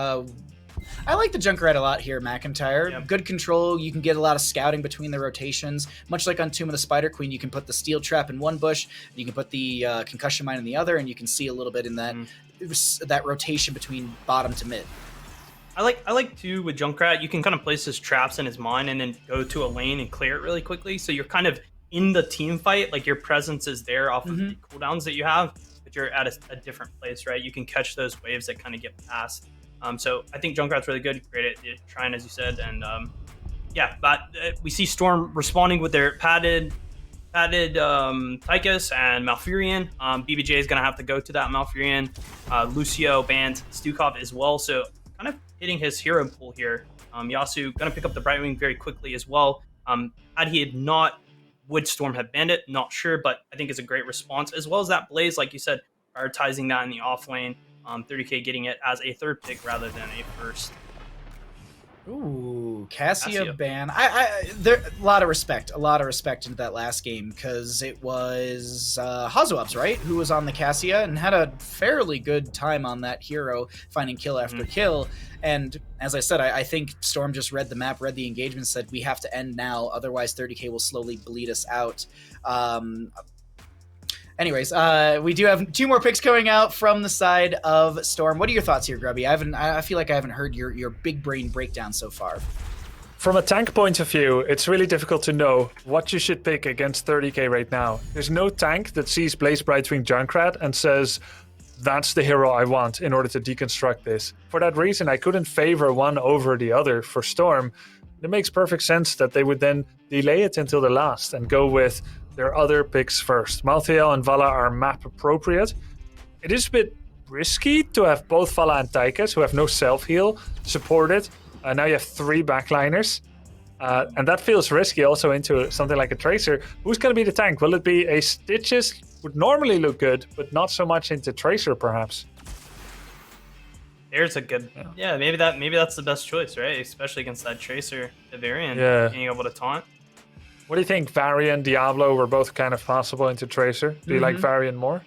I like the Junkrat a lot here, McIntyre. Yep. Good control. You can get a lot of scouting between the rotations. Much like on Tomb of the Spider Queen, you can put the Steel Trap in one bush, you can put the Concussion Mine in the other, and you can see a little bit in that rotation between bottom to mid. I like too with Junkrat, you can kind of place his traps in his mine and then go to a lane and clear it really quickly. So you're kind of in the team fight, like your presence is there off of the cooldowns that you have, but you're at a different place, right? You can catch those waves that kind of get past. So I think Junkrat's really good, great at trying, as you said, and but we see Storm responding with their padded Tychus and Malfurion. BBJ is going to have to go to that Malfurion. Lucio banned Stukov as well, so kind of hitting his hero pool here. Yasuo going to pick up the Brightwing very quickly as well. Had he had not, would Storm have banned it? Not sure, but I think it's a great response, as well as that Blaze, like you said, prioritizing that in the off lane. 30k getting it as a third pick rather than a first. Ooh, Cassia ban. There a lot of respect into that last game, because it was Hazoabs, right, who was on the Cassia and had a fairly good time on that hero, finding kill after kill. And as I said, I think Storm just read the map, read the engagement, said we have to end now, otherwise 30k will slowly bleed us out. Anyways, we do have 2 more picks coming out from the side of Storm. What are your thoughts here, Grubby? I feel like I haven't heard your big brain breakdown so far. From a tank point of view, it's really difficult to know what you should pick against 30k right now. There's no tank that sees Blaze Brightwing Junkrat and says, that's the hero I want in order to deconstruct this. For that reason, I couldn't favor one over the other for Storm. It makes perfect sense that they would then delay it until the last and go with their other picks first. Malthael and Vala are map appropriate. It is a bit risky to have both Vala and Tychus, who have no self-heal, supported. Now you have 3 backliners. And that feels risky also into something like a Tracer. Who's going to be the tank? Will it be a Stitches? Would normally look good, but not so much into Tracer, perhaps. There's a good... Yeah, maybe that's the best choice, right? Especially against that Tracer, the Varian, being able to taunt. What do you think? Varian, Diablo were both kind of possible into Tracer. Do you like Varian more?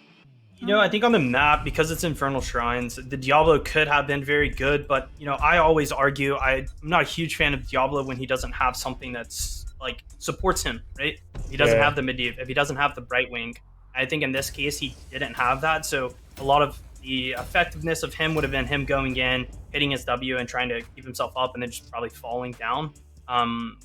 You know, I think on the map, because it's Infernal Shrines, the Diablo could have been very good, but, you know, I always argue I'm not a huge fan of Diablo when he doesn't have something that's, like, supports him, right? If he doesn't have the Medivh, if he doesn't have the Brightwing. I think in this case, he didn't have that, so a lot of the effectiveness of him would have been him going in, hitting his W and trying to keep himself up and then just probably falling down.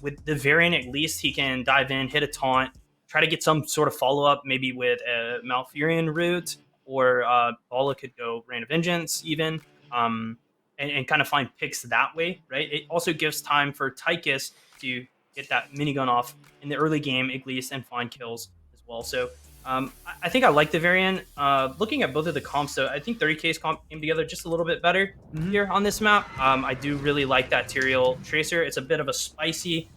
With the Variant, at least he can dive in, hit a taunt, try to get some sort of follow-up, maybe with a Malfurion route, or Bala could go Rain of Vengeance even, and kind of find picks that way, right? It also gives time for Tychus to get that minigun off in the early game, at least, and find kills as well. So I think I like the variant. Looking at both of the comps, though, I think 30K's comp came together just a little bit better here on this map. I do really like that Tyrael Tracer. It's a bit of a spicy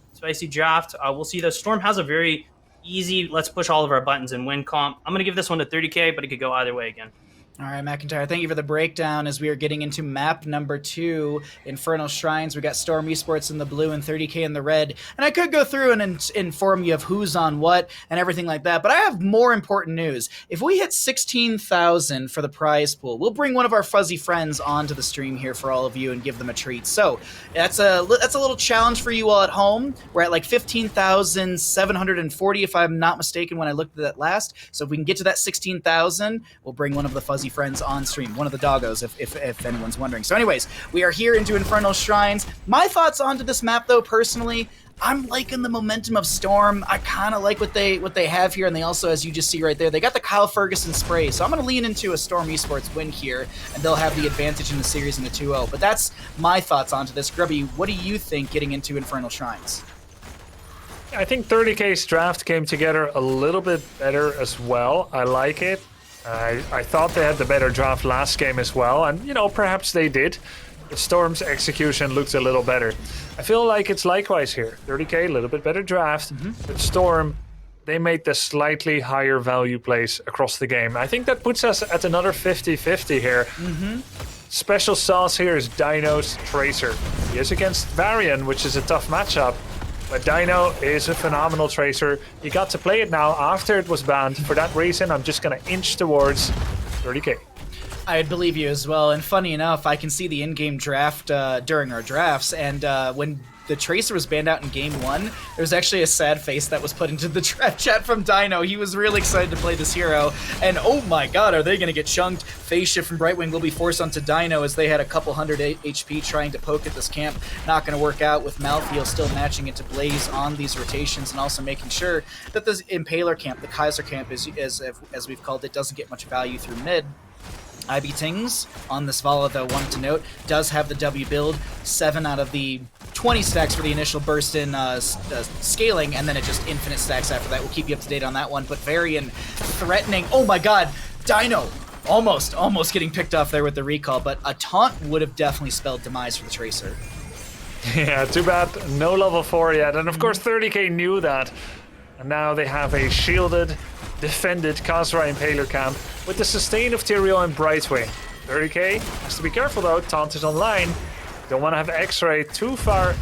draft. We'll see. The Storm has a very easy, let's push all of our buttons and win comp. I'm going to give this one to 30K, but it could go either way again. All right, McIntyre, thank you for the breakdown as we are getting into map number 2, Infernal Shrines. We got Storm Esports in the blue and 30K in the red. And I could go through and inform you of who's on what and everything like that, but I have more important news. If we hit 16,000 for the prize pool, we'll bring one of our fuzzy friends onto the stream here for all of you and give them a treat. So that's a little challenge for you all at home. We're at like 15,740 if I'm not mistaken when I looked at that last. So if we can get to that 16,000, we'll bring one of the fuzzy friends on stream, one of the doggos, if anyone's wondering. So anyways, we are here into Infernal Shrines. My thoughts onto this map, though, personally, I'm liking the momentum of Storm. I kind of like what they have here, and they also, as you just see right there, they got the Kyle Ferguson spray. So I'm going to lean into a Storm Esports win here, and they'll have the advantage in the series in the 2-0. But that's my thoughts onto this. Grubby, what do you think getting into Infernal Shrines? I think 30K's draft came together a little bit better as well. I like it. I thought they had the better draft last game as well, and perhaps they did. But Storm's execution looks a little better. I feel like it's likewise here. 30K, a little bit better draft, but Storm, they made the slightly higher value plays across the game. I think that puts us at another 50-50 here. Special sauce here is Dino's Tracer. He is against Varian, which is a tough matchup. But Dino is a phenomenal Tracer. You got to play it now after it was banned. For that reason, I'm just going to inch towards 30K. I'd believe you as well. And funny enough, I can see the in-game draft during our drafts. And when the Tracer was banned out in Game 1, there was actually a sad face that was put into the draft chat from Dino. He was really excited to play this hero. And oh my god, are they going to get chunked? Phase shift from Brightwing will be forced onto Dino as they had a couple hundred HP trying to poke at this camp. Not going to work out with Malthael still matching into Blaze on these rotations and also making sure that the Impaler camp, the Kaiser camp, as we've called it, doesn't get much value through mid. IB Tings on this Vala, though, wanted to note, does have the W build, 7 out of the 20 stacks for the initial burst in scaling, and then it just infinite stacks after that. We'll keep you up to date on that one, but Varian threatening. Oh my god, Dino almost getting picked off there with the recall, but a taunt would have definitely spelled demise for the Tracer. Yeah, too bad, no level 4 yet, and of course 30K knew that. And now they have a shielded, defended Khazra Impaler camp with the sustain of Tyrael and Brightwing. 30K has to be careful though, taunt is online. Don't want to have X-Ray too far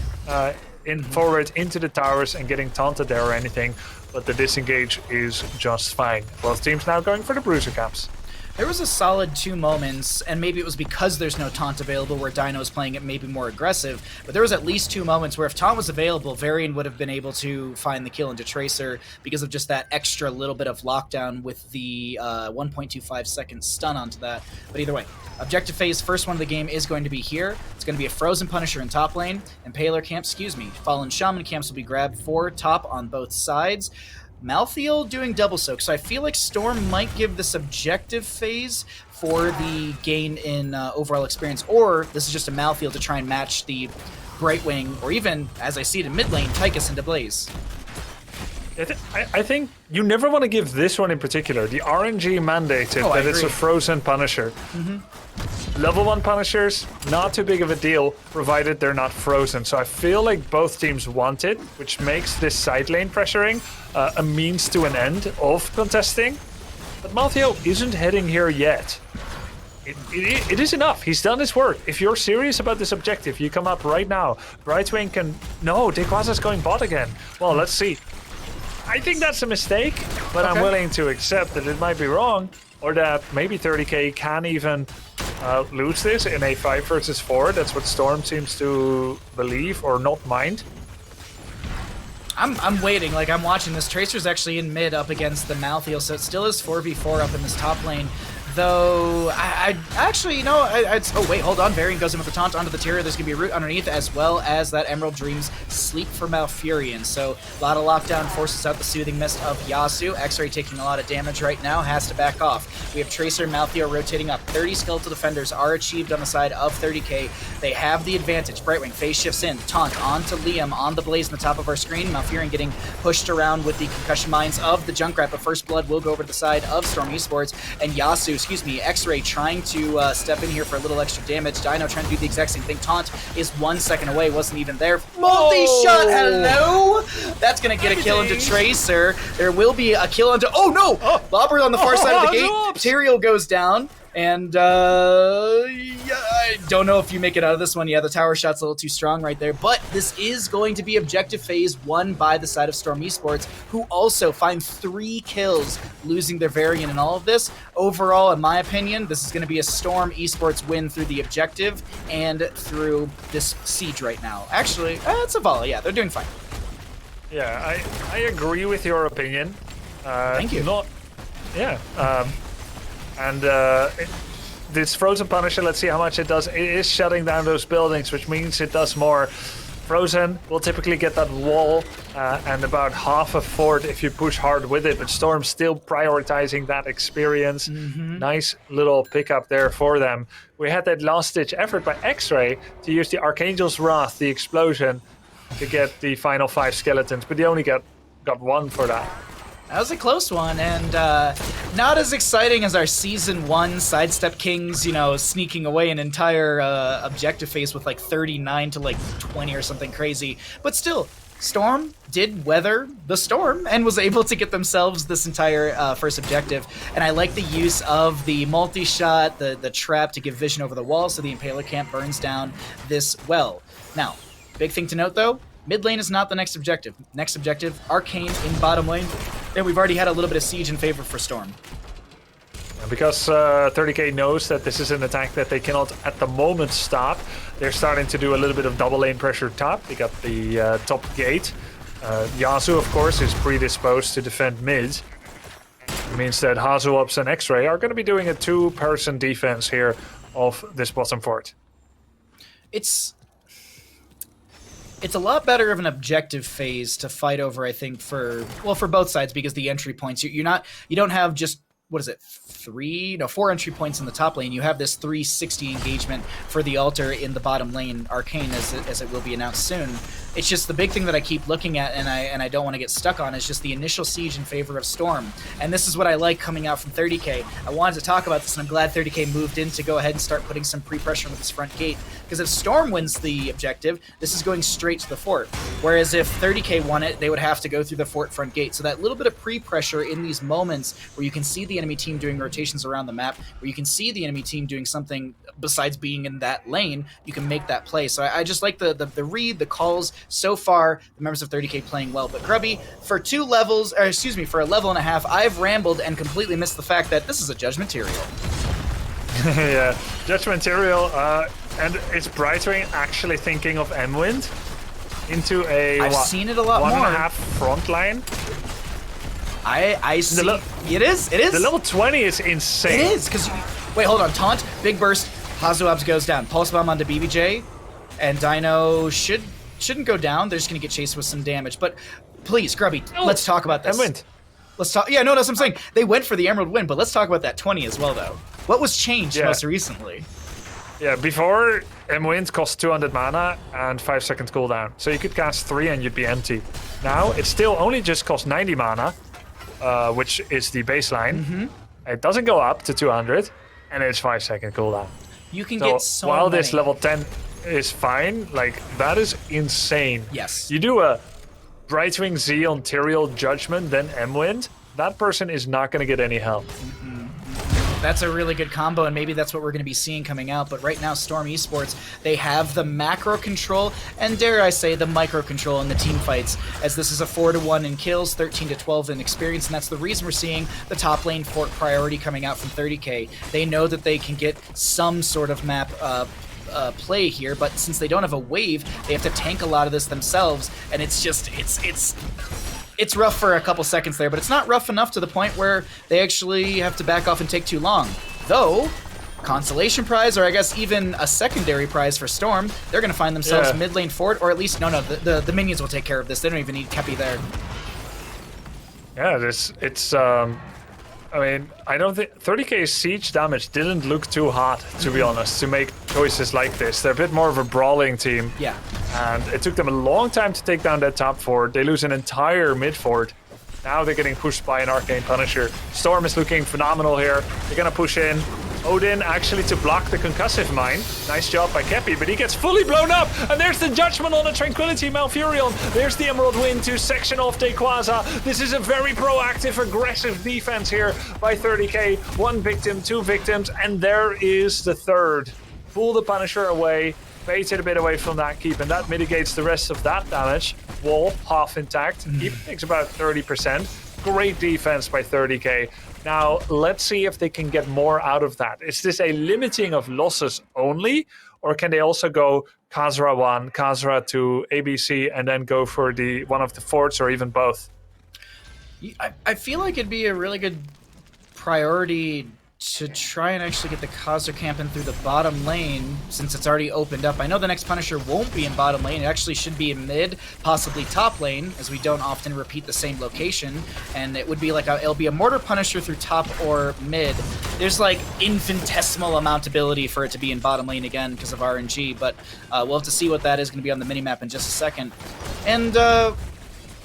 forward into the towers and getting taunted there or anything, but the disengage is just fine. Both teams now going for the bruiser camps. There was a solid 2 moments, and maybe it was because there's no taunt available where Dino was playing it maybe more aggressive, but there was at least 2 moments where if taunt was available, Varian would have been able to find the kill into Tracer because of just that extra little bit of lockdown with the 1.25 second stun onto that. But either way, objective phase, first one of the game is going to be here. It's going to be a Frozen Punisher in top lane, Impaler camps, Fallen Shaman camps will be grabbed for top on both sides. Malthael doing double soak, so I feel like Storm might give this objective phase for the gain in overall experience, or this is just a Malthael to try and match the Brightwing, or even, as I see it in mid lane, Tychus into Blaze. I think you never want to give this one in particular. The RNG mandated that it's a Frozen Punisher. Level 1 Punishers, not too big of a deal, provided they're not frozen. So I feel like both teams want it, which makes this side lane pressuring a means to an end of contesting. But Malthael isn't heading here yet. It is enough. He's done his work. If you're serious about this objective, you come up right now. Brightwing can... No, Dequaza's going bot again. Well, let's see. I think that's a mistake, but I'm willing to accept that it might be wrong, or that maybe 30K can even lose this in a 5 versus 4. That's what Storm seems to believe or not mind. I'm waiting, like I'm watching this. Tracer's actually in mid up against the Malthael, so it still is 4v4 up in this top lane. Though, I actually, you know, oh wait, hold on. Varian goes in with the taunt onto the Tyria. There's going to be a root underneath, as well as that Emerald Dreams Sleep for Malfurion. So a lot of lockdown forces out the Soothing Mist of Yasuo. X-Ray taking a lot of damage right now, has to back off. We have Tracer and Maltheo rotating up. 30 skeletal defenders are achieved on the side of 30k. They have the advantage. Brightwing phase shifts in. Taunt onto Liam on the Blaze on the top of our screen. Malfurion getting pushed around with the concussion mines of the Junkrat, but First Blood will go over to the side of Storm Esports, and Yasuo, X-Ray trying to step in here for a little extra damage. Dino trying to do the exact same thing. Taunt is 1 second away, wasn't even there. Multi-shot, hello! That's going to get a kill into Tracer. There will be a kill into... Oh, no! Lobber on the far side of the gate. Tyrael goes down. And, yeah, I don't know if you make it out of this one. Yeah, the tower shot's a little too strong right there. But this is going to be objective phase won by the side of Storm Esports, who also find 3 kills, losing their Varian in all of this. Overall, in my opinion, this is going to be a Storm Esports win through the objective and through this siege right now. Actually, it's a volley. Yeah, they're doing fine. Yeah, I agree with your opinion. Thank you. And this Frozen Punisher, let's see how much it does. It is shutting down those buildings, which means it does more. Frozen will typically get that wall and about half a fort if you push hard with it, but Storm's still prioritizing that experience. Nice little pickup there for them. We had that last-ditch effort by X-Ray to use the Archangel's Wrath, the explosion, to get the final 5 skeletons, but they only got 1 for that. That was a close one, and not as exciting as our Season 1 Sidestep Kings, you know, sneaking away an entire objective phase with like 39 to like 20 or something crazy. But still, Storm did weather the storm and was able to get themselves this entire first objective. And I like the use of the multi-shot, the trap to give vision over the wall so the Impaler camp burns down this well. Now, big thing to note though, mid lane is not the next objective. Next objective, Arcane in bottom lane. And we've already had a little bit of siege in favor for Storm. Because 30k knows that this is an attack that they cannot at the moment stop, they're starting to do a little bit of double lane pressure top. They got the top gate. Yasuo, of course, is predisposed to defend mid. It means that Hazuops and X-Ray are going to be doing a 2-person defense here of this bottom fort. It's a lot better of an objective phase to fight over, I think, for both sides, because the entry points, you don't have just, what is it, 4 entry points in the top lane. You have this 360 engagement for the altar in the bottom lane, Arcane, as it will be announced soon. It's just the big thing that I keep looking at and I don't want to get stuck on is just the initial siege in favor of Storm. And this is what I like coming out from 30k. I wanted to talk about this, and I'm glad 30k moved in to go ahead and start putting some pre-pressure with this front gate. Because if Storm wins the objective, this is going straight to the fort. Whereas if 30k won it, they would have to go through the fort front gate. So that little bit of pre-pressure in these moments where you can see the enemy team doing rotations around the map, where you can see the enemy team doing something besides being in that lane, you can make that play. So I just like the read, the calls. So far, the members of 30k playing well. But Grubby, for for a level and a half, I've rambled and completely missed the fact that this is a Judge Material. Yeah, Judge Material, and is Brightwing actually thinking of M-Wind into a I've seen it a lot more. 1.5 front line? I see. It is. The level 20 is insane. It is, because... Wait, hold on. Taunt, big burst, Hazuabs goes down. Pulse Bomb onto BBJ, and Dino shouldn't go down. They're just going to get chased with some damage. But please, Grubby, let's talk about this. M-Wind. Let's talk... Yeah, no, that's what I'm saying. They went for the Emerald win, but let's talk about that 20 as well, though. What was changed most recently? Yeah, before M-Wind cost 200 mana and 5 seconds cooldown. So you could cast 3 and you'd be empty. Now, it still only just costs 90 mana, which is the baseline. It doesn't go up to 200, and it's 5 second cooldown. You can get so while many. This level 10 is fine, like, that is insane. Yes. You do a Brightwing Z on Tyrael Judgment, then M-Wind, that person is not going to get any help. That's a really good combo, and maybe that's what we're going to be seeing coming out. But right now, Storm Esports, they have the macro control, and dare I say, the micro control in the team fights, as this is a 4-1 in kills, 13-12 in experience, and that's the reason we're seeing the top lane fort priority coming out from 30k. They know that they can get some sort of map play here, but since they don't have a wave, they have to tank a lot of this themselves, and it's just, it's rough for a couple seconds there, but it's not rough enough to the point where they actually have to back off and take too long. Though, consolation prize, or I guess even a secondary prize for Storm, they're going to find themselves mid lane forward, or at least, no, the minions will take care of this. They don't even need Kepi there. Yeah, it's I mean, I don't think 30k siege damage didn't look too hot, to be honest, to make choices like this. They're a bit more of a brawling team. Yeah. And it took them a long time to take down that top fort. They lose an entire mid fort. Now they're getting pushed by an Arcane Punisher. Storm is looking phenomenal here. They're gonna push in. Odin actually to block the concussive mine. Nice job by Kepi, but he gets fully blown up. And there's the judgment on the Tranquility Malfurion. There's the Emerald Wind to section off Dequaza. This is a very proactive, aggressive defense here by 30k. 1 victim, 2 victims, and there is the third. Pull the Punisher away. Bait it a bit away from that keep, and that mitigates the rest of that damage. Wall, half intact. Keep takes about 30%. Great defense by 30k. Now, let's see if they can get more out of that. Is this a limiting of losses only, or can they also go Khazra 1, Khazra 2, ABC, and then go for one of the forts, or even both? I feel like it'd be a really good priority to try and actually get the Khazra camp in through the bottom lane, since it's already opened up. I know the next Punisher won't be in bottom lane. It actually should be in mid, possibly top lane, as we don't often repeat the same location. And it would be like it'll be a Mortar Punisher through top or mid. There's like infinitesimal amount ability for it to be in bottom lane again because of RNG, but we'll have to see what that is going to be on the minimap in just a second. And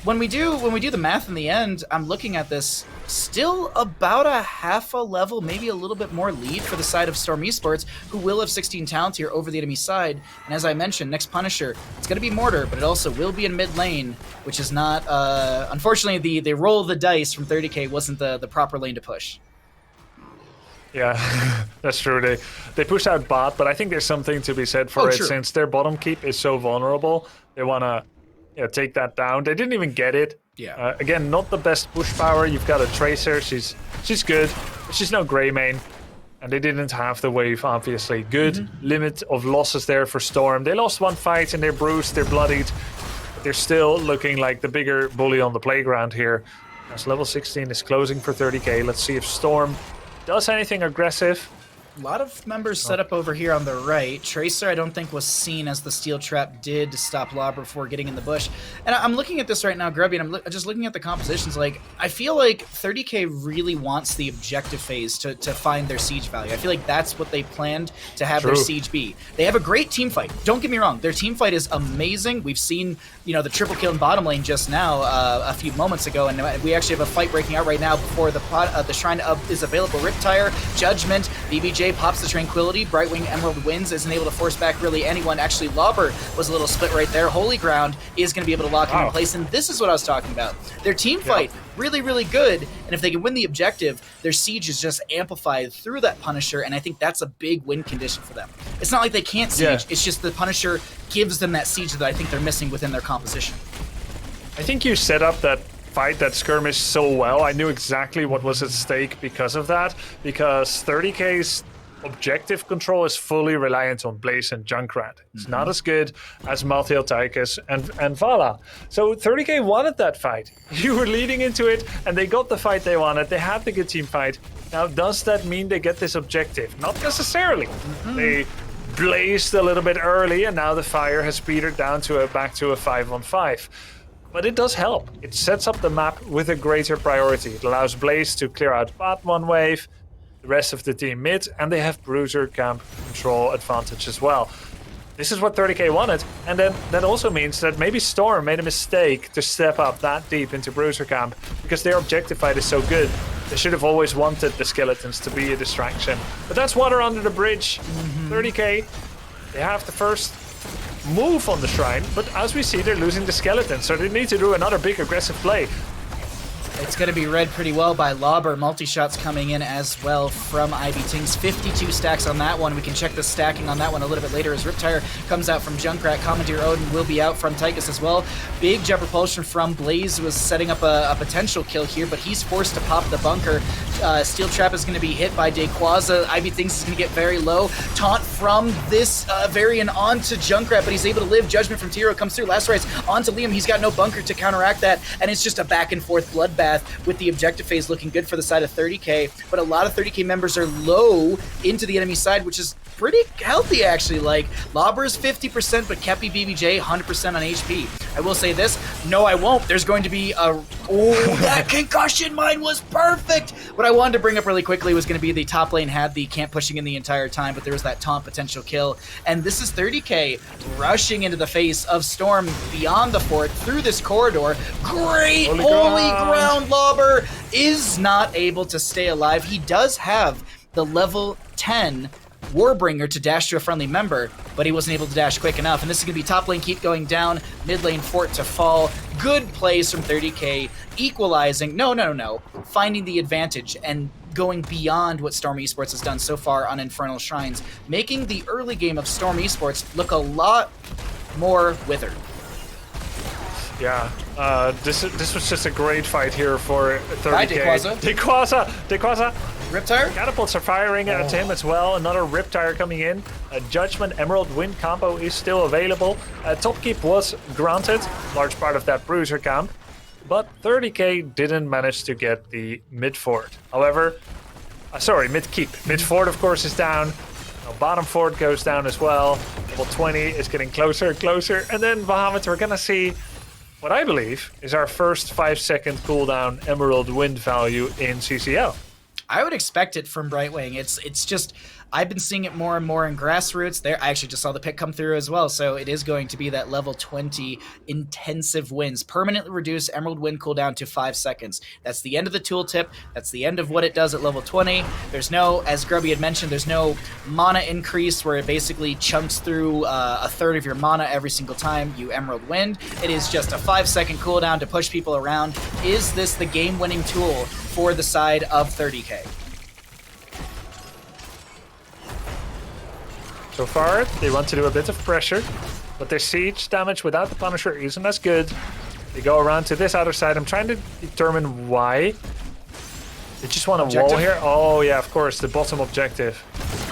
when we do the math in the end, I'm looking at this, still about a half a level, maybe a little bit more lead for the side of Storm Esports, who will have 16 talents here over the enemy side. And as I mentioned, next Punisher, it's going to be Mortar, but it also will be in mid lane, which is not, unfortunately, the roll of the dice from 30k wasn't the proper lane to push. Yeah, that's true. They pushed out bot, but I think there's something to be said for it, true. since their bottom keep is so vulnerable. They want to take that down. They didn't even get it. Yeah. Again, not the best push power. You've got a Tracer. She's good, but she's no Grey main. And they didn't have the wave, obviously. Good limit of losses there for Storm. They lost 1 fight and they're bruised, they're bloodied. But they're still looking like the bigger bully on the playground here. As level 16 is closing for 30k. Let's see if Storm does anything aggressive. A lot of members set up over here on the right. Tracer, I don't think, was seen as the steel trap did to stop Lobber before getting in the bush. And I'm looking at this right now, Grubby, and I'm just looking at the compositions. Like, I feel like 30k really wants the objective phase to find their siege value. I feel like that's what they planned to have their siege be. They have a great team fight. Don't get me wrong. Their team fight is amazing. We've seen, the triple kill in bottom lane just now a few moments ago, and we actually have a fight breaking out right now before the Shrine is available. Riptire, Judgment, BBJ pops the Tranquility, Brightwing Emerald wins, isn't able to force back really anyone. Actually, Lobber was a little split right there. Holy Ground is going to be able to lock him in place, and this is what I was talking about. Their team fight, really, really good, and if they can win the objective, their siege is just amplified through that Punisher, and I think that's a big win condition for them. It's not like they can't siege, it's just the Punisher gives them that siege that I think they're missing within their composition. I think you set up that fight, that skirmish, so well. I knew exactly what was at stake because of that, because 30k's objective control is fully reliant on Blaze and Junkrat. It's not as good as Malthael, Tychus, and Vala. So 30k wanted that fight. You were leading into it, and they got the fight they wanted. They had the good team fight. Now, does that mean they get this objective? Not necessarily. They blazed a little bit early, and now the fire has petered down to back to a 5-on-5. But it does help. It sets up the map with a greater priority. It allows Blaze to clear out bot one wave, the rest of the team mid, and they have Bruiser camp control advantage as well. This is what 30k wanted, and then that also means that maybe Storm made a mistake to step up that deep into Bruiser camp, because their objective fight is so good. They should have always wanted the skeletons to be a distraction. But that's water under the bridge. 30k, they have the first move on the shrine, but as we see, they're losing the skeletons, so they need to do another big aggressive play. It's going to be read pretty well by Lobber. Multi-shots coming in as well from Ivy Tings. 52 stacks on that one. We can check the stacking on that one a little bit later as Riptire comes out from Junkrat. Commandeer Odin will be out from Tychus as well. Big jump propulsion from Blaze was setting up a potential kill here, but he's forced to pop the bunker. Steel Trap is going to be hit by Dequaza. Ivy Tings is going to get very low. Taunt from this Varian onto Junkrat, but he's able to live. Judgment from Tiro comes through. Last rights onto Liam. He's got no bunker to counteract that, and it's just a back and forth bloodbath bloodbath with the objective phase looking good for the side of 30k, but a lot of 30k members are low into the enemy side, which is pretty healthy actually. Like Lauber is 50%, but Kepi BBJ 100% on HP. I will say this, no I won't. There's going to be a, oh, that concussion mine was perfect. What I wanted to bring up really quickly was going to be the top lane had the camp pushing in the entire time, but there was that taunt potential kill, and this is 30k rushing into the face of Storm beyond the fort through this corridor. Great holy ground. Lauber is not able to stay alive. He does have the level 10 Warbringer to dash to a friendly member, but he wasn't able to dash quick enough. And this is going to be top lane keep going down, mid lane fort to fall. Good plays from 30k, equalizing, no, finding the advantage and going beyond what Storm Esports has done so far on Infernal Shrines, making the early game of Storm Esports look a lot more withered. Yeah, this was just a great fight here for 30k. Bye, Dekwaza. Riptire? Catapults are firing at him as well. Another Riptire coming in. A Judgment Emerald Wind combo is still available. Top keep was granted, large part of that Bruiser camp. But 30k didn't manage to get the mid fort. However, mid keep. Mid fort, of course, is down. Now, bottom fort goes down as well. Level 20 is getting closer and closer. And then Bahamut, we're gonna see what I believe is our first 5-second cooldown Emerald Wind value in CCL. I would expect it from Brightwing. It's just, I've been seeing it more and more in Grassroots. There, I actually just saw the pick come through as well, so it is going to be that level 20 intensive wins. Permanently reduce Emerald Wind cooldown to 5 seconds. That's the end of the tooltip. That's the end of what it does at level 20. There's no, as Grubby had mentioned, there's no mana increase where it basically chunks through a third of your mana every single time you Emerald Wind. It is just a 5-second cooldown to push people around. Is this the game-winning tool for the side of 30k? So far, they want to do a bit of pressure, but their siege damage without the Punisher isn't as good. They go around to this other side. I'm trying to determine why. They just want a wall here. Oh yeah, of course, the bottom objective.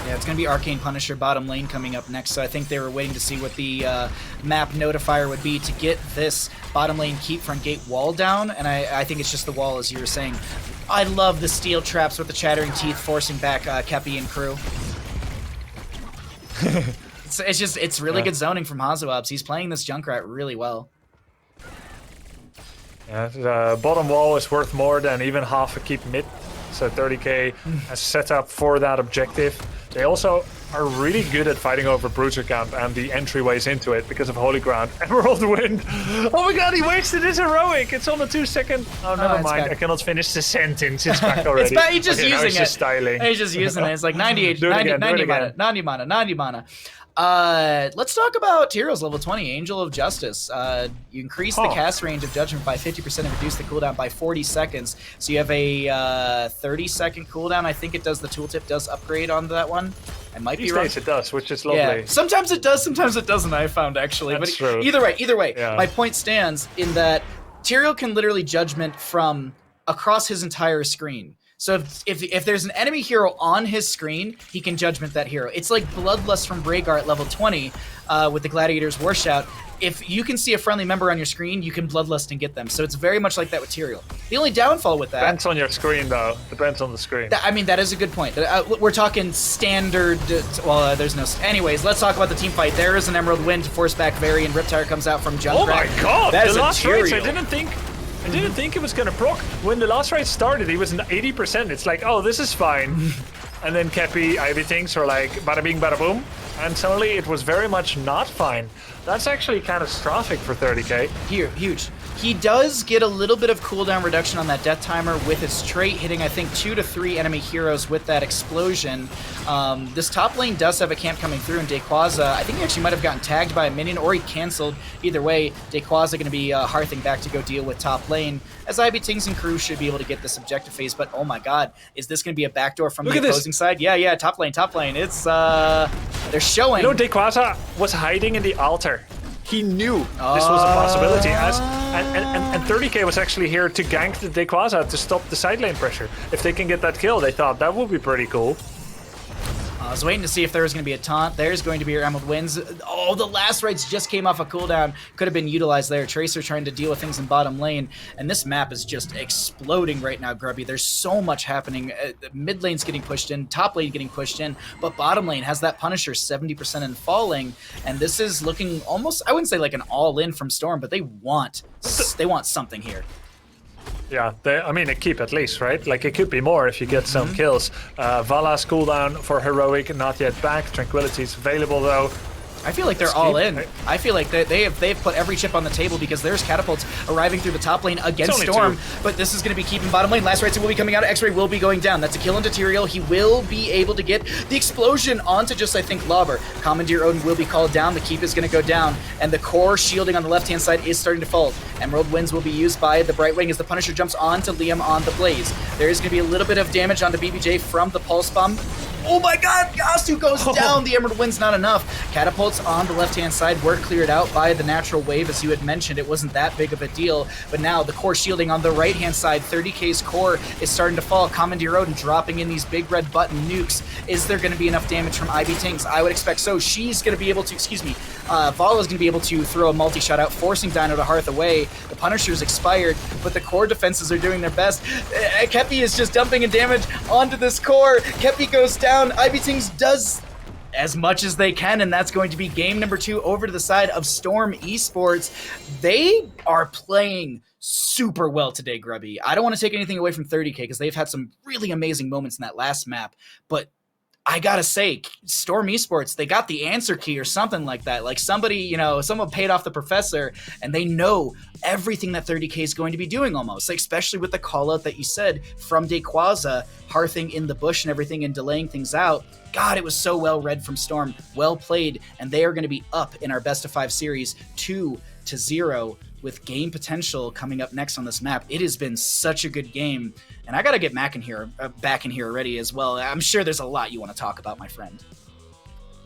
Yeah, it's going to be Arcane Punisher bottom lane coming up next, so I think they were waiting to see what the map notifier would be to get this bottom lane keep front gate wall down, and I think it's just the wall, as you were saying. I love the steel traps with the chattering teeth forcing back Kepi and crew. it's really good zoning from Hazuabs. He's playing this Junkrat really well. Yeah, the bottom wall is worth more than even half a keep mid, so 30k has set up for that objective. They also are really good at fighting over Bruiser camp and the entryways into it because of Holy Ground. Emerald Wind! Oh my god, he wasted his heroic! It's on the 2-second... Oh, never mind, I cannot finish the sentence. It's back already. It's back, he's just using he's it. Just styling. He's just using it. It's like 90 mana. Let's talk about Heroes level 20, Angel of Justice. You increase the cast range of Judgment by 50% and reduce the cooldown by 40 seconds. So you have a 30-second cooldown. I think it does. The tooltip does upgrade on that one. I might be wrong. It does, which is lovely. Yeah. Sometimes it does, sometimes it doesn't, I found actually. That's but true. Either way, Yeah. My point stands in that Tyrael can literally Judgment from across his entire screen. So if there's an enemy hero on his screen, he can Judgment that hero. It's like Bloodlust from Rhaegar at level 20 with the Gladiator's War Shout. If you can see a friendly member on your screen, you can Bloodlust and get them. So it's very much like that with Tyrael. The only downfall with that... Depends on your screen, though. Depends on the screen. That is a good point. We're talking standard... there's no... Anyways, let's talk about the team fight. There is an Emerald Wind to force back Very, and Riptire comes out from Junkrat. Oh my god! That is the last race, I Tyrael. didn't think it was gonna proc. When the last race started, he was in 80%. It's like, oh, this is fine. And then Kepi, Ivy things are like bada bing, bada boom. And suddenly it was very much not fine. That's actually catastrophic for 30k. Here, huge. He does get a little bit of cooldown reduction on that death timer with his trait, hitting I think 2 to 3 enemy heroes with that explosion. This top lane does have a camp coming through, and Dekwaza, I think he actually might have gotten tagged by a minion or he canceled. Either way, Dekwaza going to be hearthing back to go deal with top lane, as IB Tings and crew should be able to get this objective phase. But oh my god, is this going to be a backdoor from the opposing side? Yeah, top lane. It's, they're showing. You know, Dekwaza was hiding in the altar. He knew this was a possibility, and 30k was actually here to gank the Dekwaza to stop the side lane pressure. If they can get that kill, they thought that would be pretty cool. I was waiting to see if there was going to be a taunt. There's going to be your Emerald Winds. Oh, the last rights just came off a cooldown. Could have been utilized there. Tracer trying to deal with things in bottom lane. And this map is just exploding right now, Grubby. There's so much happening. Mid lane's getting pushed in. Top lane getting pushed in. But bottom lane has that Punisher 70% and falling. And this is looking almost, I wouldn't say like an all-in from Storm, but they want something here. Yeah, I mean, a keep at least, right? Like, it could be more if you get some kills. Vala's cooldown for Heroic, not yet back. Tranquility's available, though. I feel like they're all in. I feel like they've put every chip on the table because there's catapults arriving through the top lane against Storm, but this is going to be keeping bottom lane. Last rights will be coming out. X-Ray will be going down. That's a kill into Tyrael. He will be able to get the explosion onto just, I think, Lobber. Commandeer Odin will be called down. The keep is going to go down, and the core shielding on the left-hand side is starting to fall. Emerald Winds will be used by the Brightwing as the Punisher jumps onto Liam on the Blaze. There is going to be a little bit of damage onto BBJ from the Pulse Bomb. Oh my god, Yasu goes down. The Emerald Wind's not enough. Catapults on the left-hand side were cleared out by the natural wave. As you had mentioned, it wasn't that big of a deal. But now the core shielding on the right-hand side, 30k's core is starting to fall. Commandeer Odin dropping in these big red button nukes. Is there going to be enough damage from Ivy Tinks? I would expect so. She's going to be able to, Vala's going to be able to throw a multi-shot out, forcing Dino to Hearth away. The Punisher's expired, but the core defenses are doing their best. Kepi is just dumping in damage onto this core. Kepi goes down. Ivy Tinks does as much as they can, and that's going to be game number 2 over to the side of Storm Esports. They are playing super well today, Grubby. I don't want to take anything away from 30k because they've had some really amazing moments in that last map, but I gotta say, Storm Esports, they got the answer key or something like that. Like somebody, someone paid off the professor and they know everything that 30k is going to be doing almost, like, especially with the call out that you said from Dequaza, hearthing in the bush and everything and delaying things out. God, it was so well read from Storm, well played, and they are going to be up in our best of 5 series 2-0 with game potential coming up next on this map. It has been such a good game, and I gotta get Mac in here, back in here already as well. I'm sure there's a lot you want to talk about, my friend.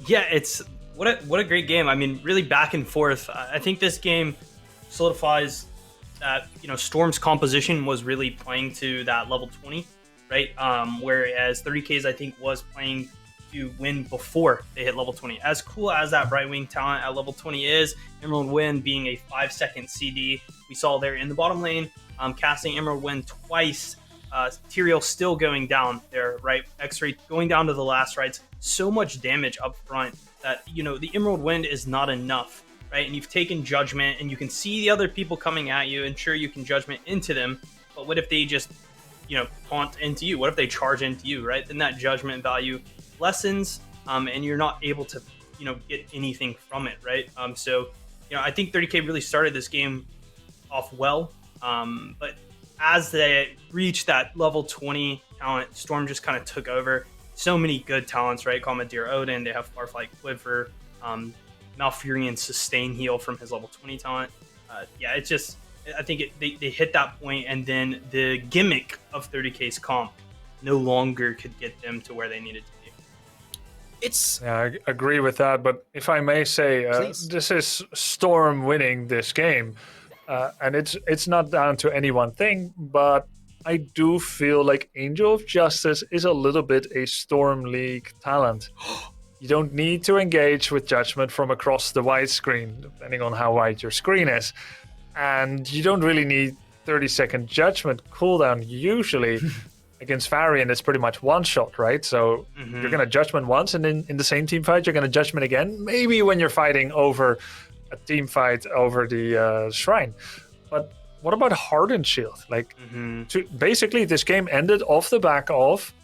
Yeah, it's what a great game. I mean, really back and forth. I think this game solidifies that Storm's composition was really playing to that level 20, right? Whereas 30k's I think was playing to win before they hit level 20. As cool as that Brightwing talent at level 20 is, Emerald Wind being a 5-second CD, we saw there in the bottom lane, casting Emerald Wind twice, Tyrael still going down there, right? X-Ray going down to the last rights, so much damage up front that, the Emerald Wind is not enough, right? And you've taken Judgment, and you can see the other people coming at you, and sure, you can Judgment into them, but what if they just, taunt into you? What if they charge into you, right? Then that Judgment value lessens, and you're not able to get anything from it, right? So I think 30k really started this game off well, but as they reached that level 20 talent, Storm just kind of took over. So many good talents, right? Commandeer Odin, they have Farflight Quiver, Malfurion Sustain Heal from his level 20 talent. It's just, I think they hit that point, and then the gimmick of 30k's comp no longer could get them to where they needed to be. I agree with that, but if I may say, this is Storm winning this game, and it's not down to any one thing, but I do feel like Angel of Justice is a little bit a Storm League talent. You don't need to engage with Judgment from across the wide screen, depending on how wide your screen is, and you don't really need 30-second Judgment cooldown usually. Against Varian, it's pretty much one shot, right? So you're going to Judgment once, and then in the same team fight, you're going to Judgment again. Maybe when you're fighting over a team fight over the Shrine. But what about Hardened Shield? Basically, this game ended off the back of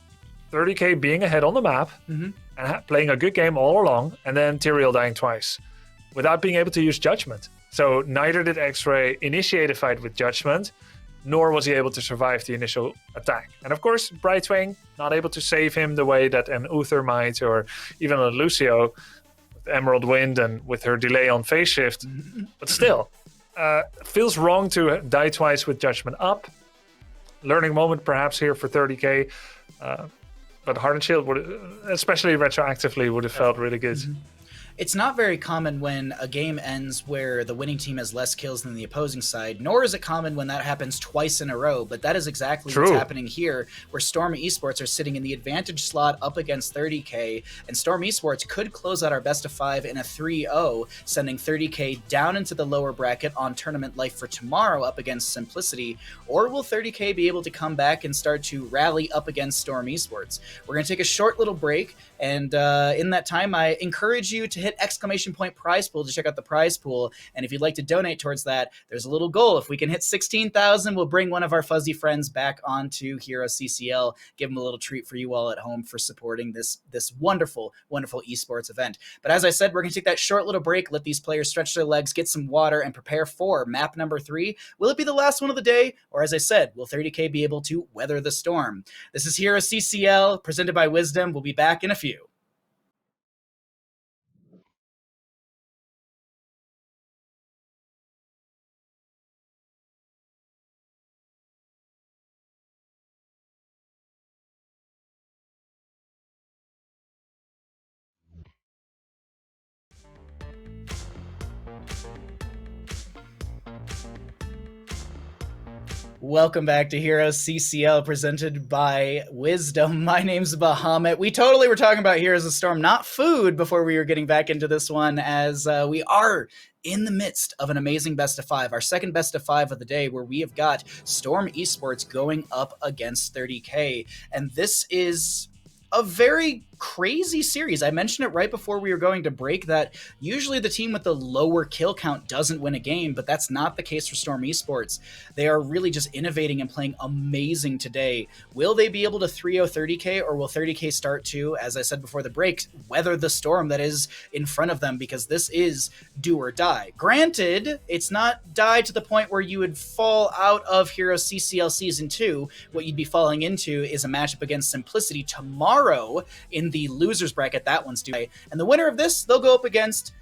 30k being ahead on the map and playing a good game all along, and then Tyrael dying twice without being able to use Judgment. So neither did X-Ray initiate a fight with Judgment, nor was he able to survive the initial attack. And of course, Brightwing, not able to save him the way that an Uther might, or even a Lucio, with Emerald Wind and with her delay on phase shift. But still, feels wrong to die twice with Judgment up. Learning moment perhaps here for 30k. But Hardened Shield, would, especially retroactively, would have felt really good. It's not very common when a game ends where the winning team has less kills than the opposing side, nor is it common when that happens twice in a row, but that is exactly what's happening here, where Storm Esports are sitting in the advantage slot up against 30k, and Storm Esports could close out our best of 5 in a 3-0, sending 30k down into the lower bracket on Tournament Life for tomorrow up against Simplicity, or will 30k be able to come back and start to rally up against Storm Esports? We're going to take a short little break, and in that time, I encourage you to hit ! prize pool to check out the prize pool. And if you'd like to donate towards that, there's a little goal. If we can hit 16,000, we'll bring one of our fuzzy friends back onto HeroesCCL, give them a little treat for you all at home for supporting this wonderful, wonderful esports event. But as I said, we're going to take that short little break, let these players stretch their legs, get some water, and prepare for map number 3. Will it be the last one of the day? Or as I said, will 30k be able to weather the storm? This is HeroesCCL, presented by Wisdom. We'll be back in a few. Welcome back to HeroesCCL, presented by Wisdom. My name's Bahamut. We totally were talking about Heroes of Storm, not food, before we were getting back into this one, as we are in the midst of an amazing best of 5, our second best of 5 of the day, where we have got Storm Esports going up against 30k. And this is a very crazy series. I mentioned it right before we were going to break that usually the team with the lower kill count doesn't win a game, but that's not the case for Storm Esports. They are really just innovating and playing amazing today. Will they be able to 3-0 30k, or will 30k start to, as I said before the break, weather the storm that is in front of them? Because this is do or die. Granted, it's not die to the point where you would fall out of HeroesCCL Season 2. What you'd be falling into is a matchup against Simplicity tomorrow in the losers bracket. That one's due. And the winner of this, they'll go up against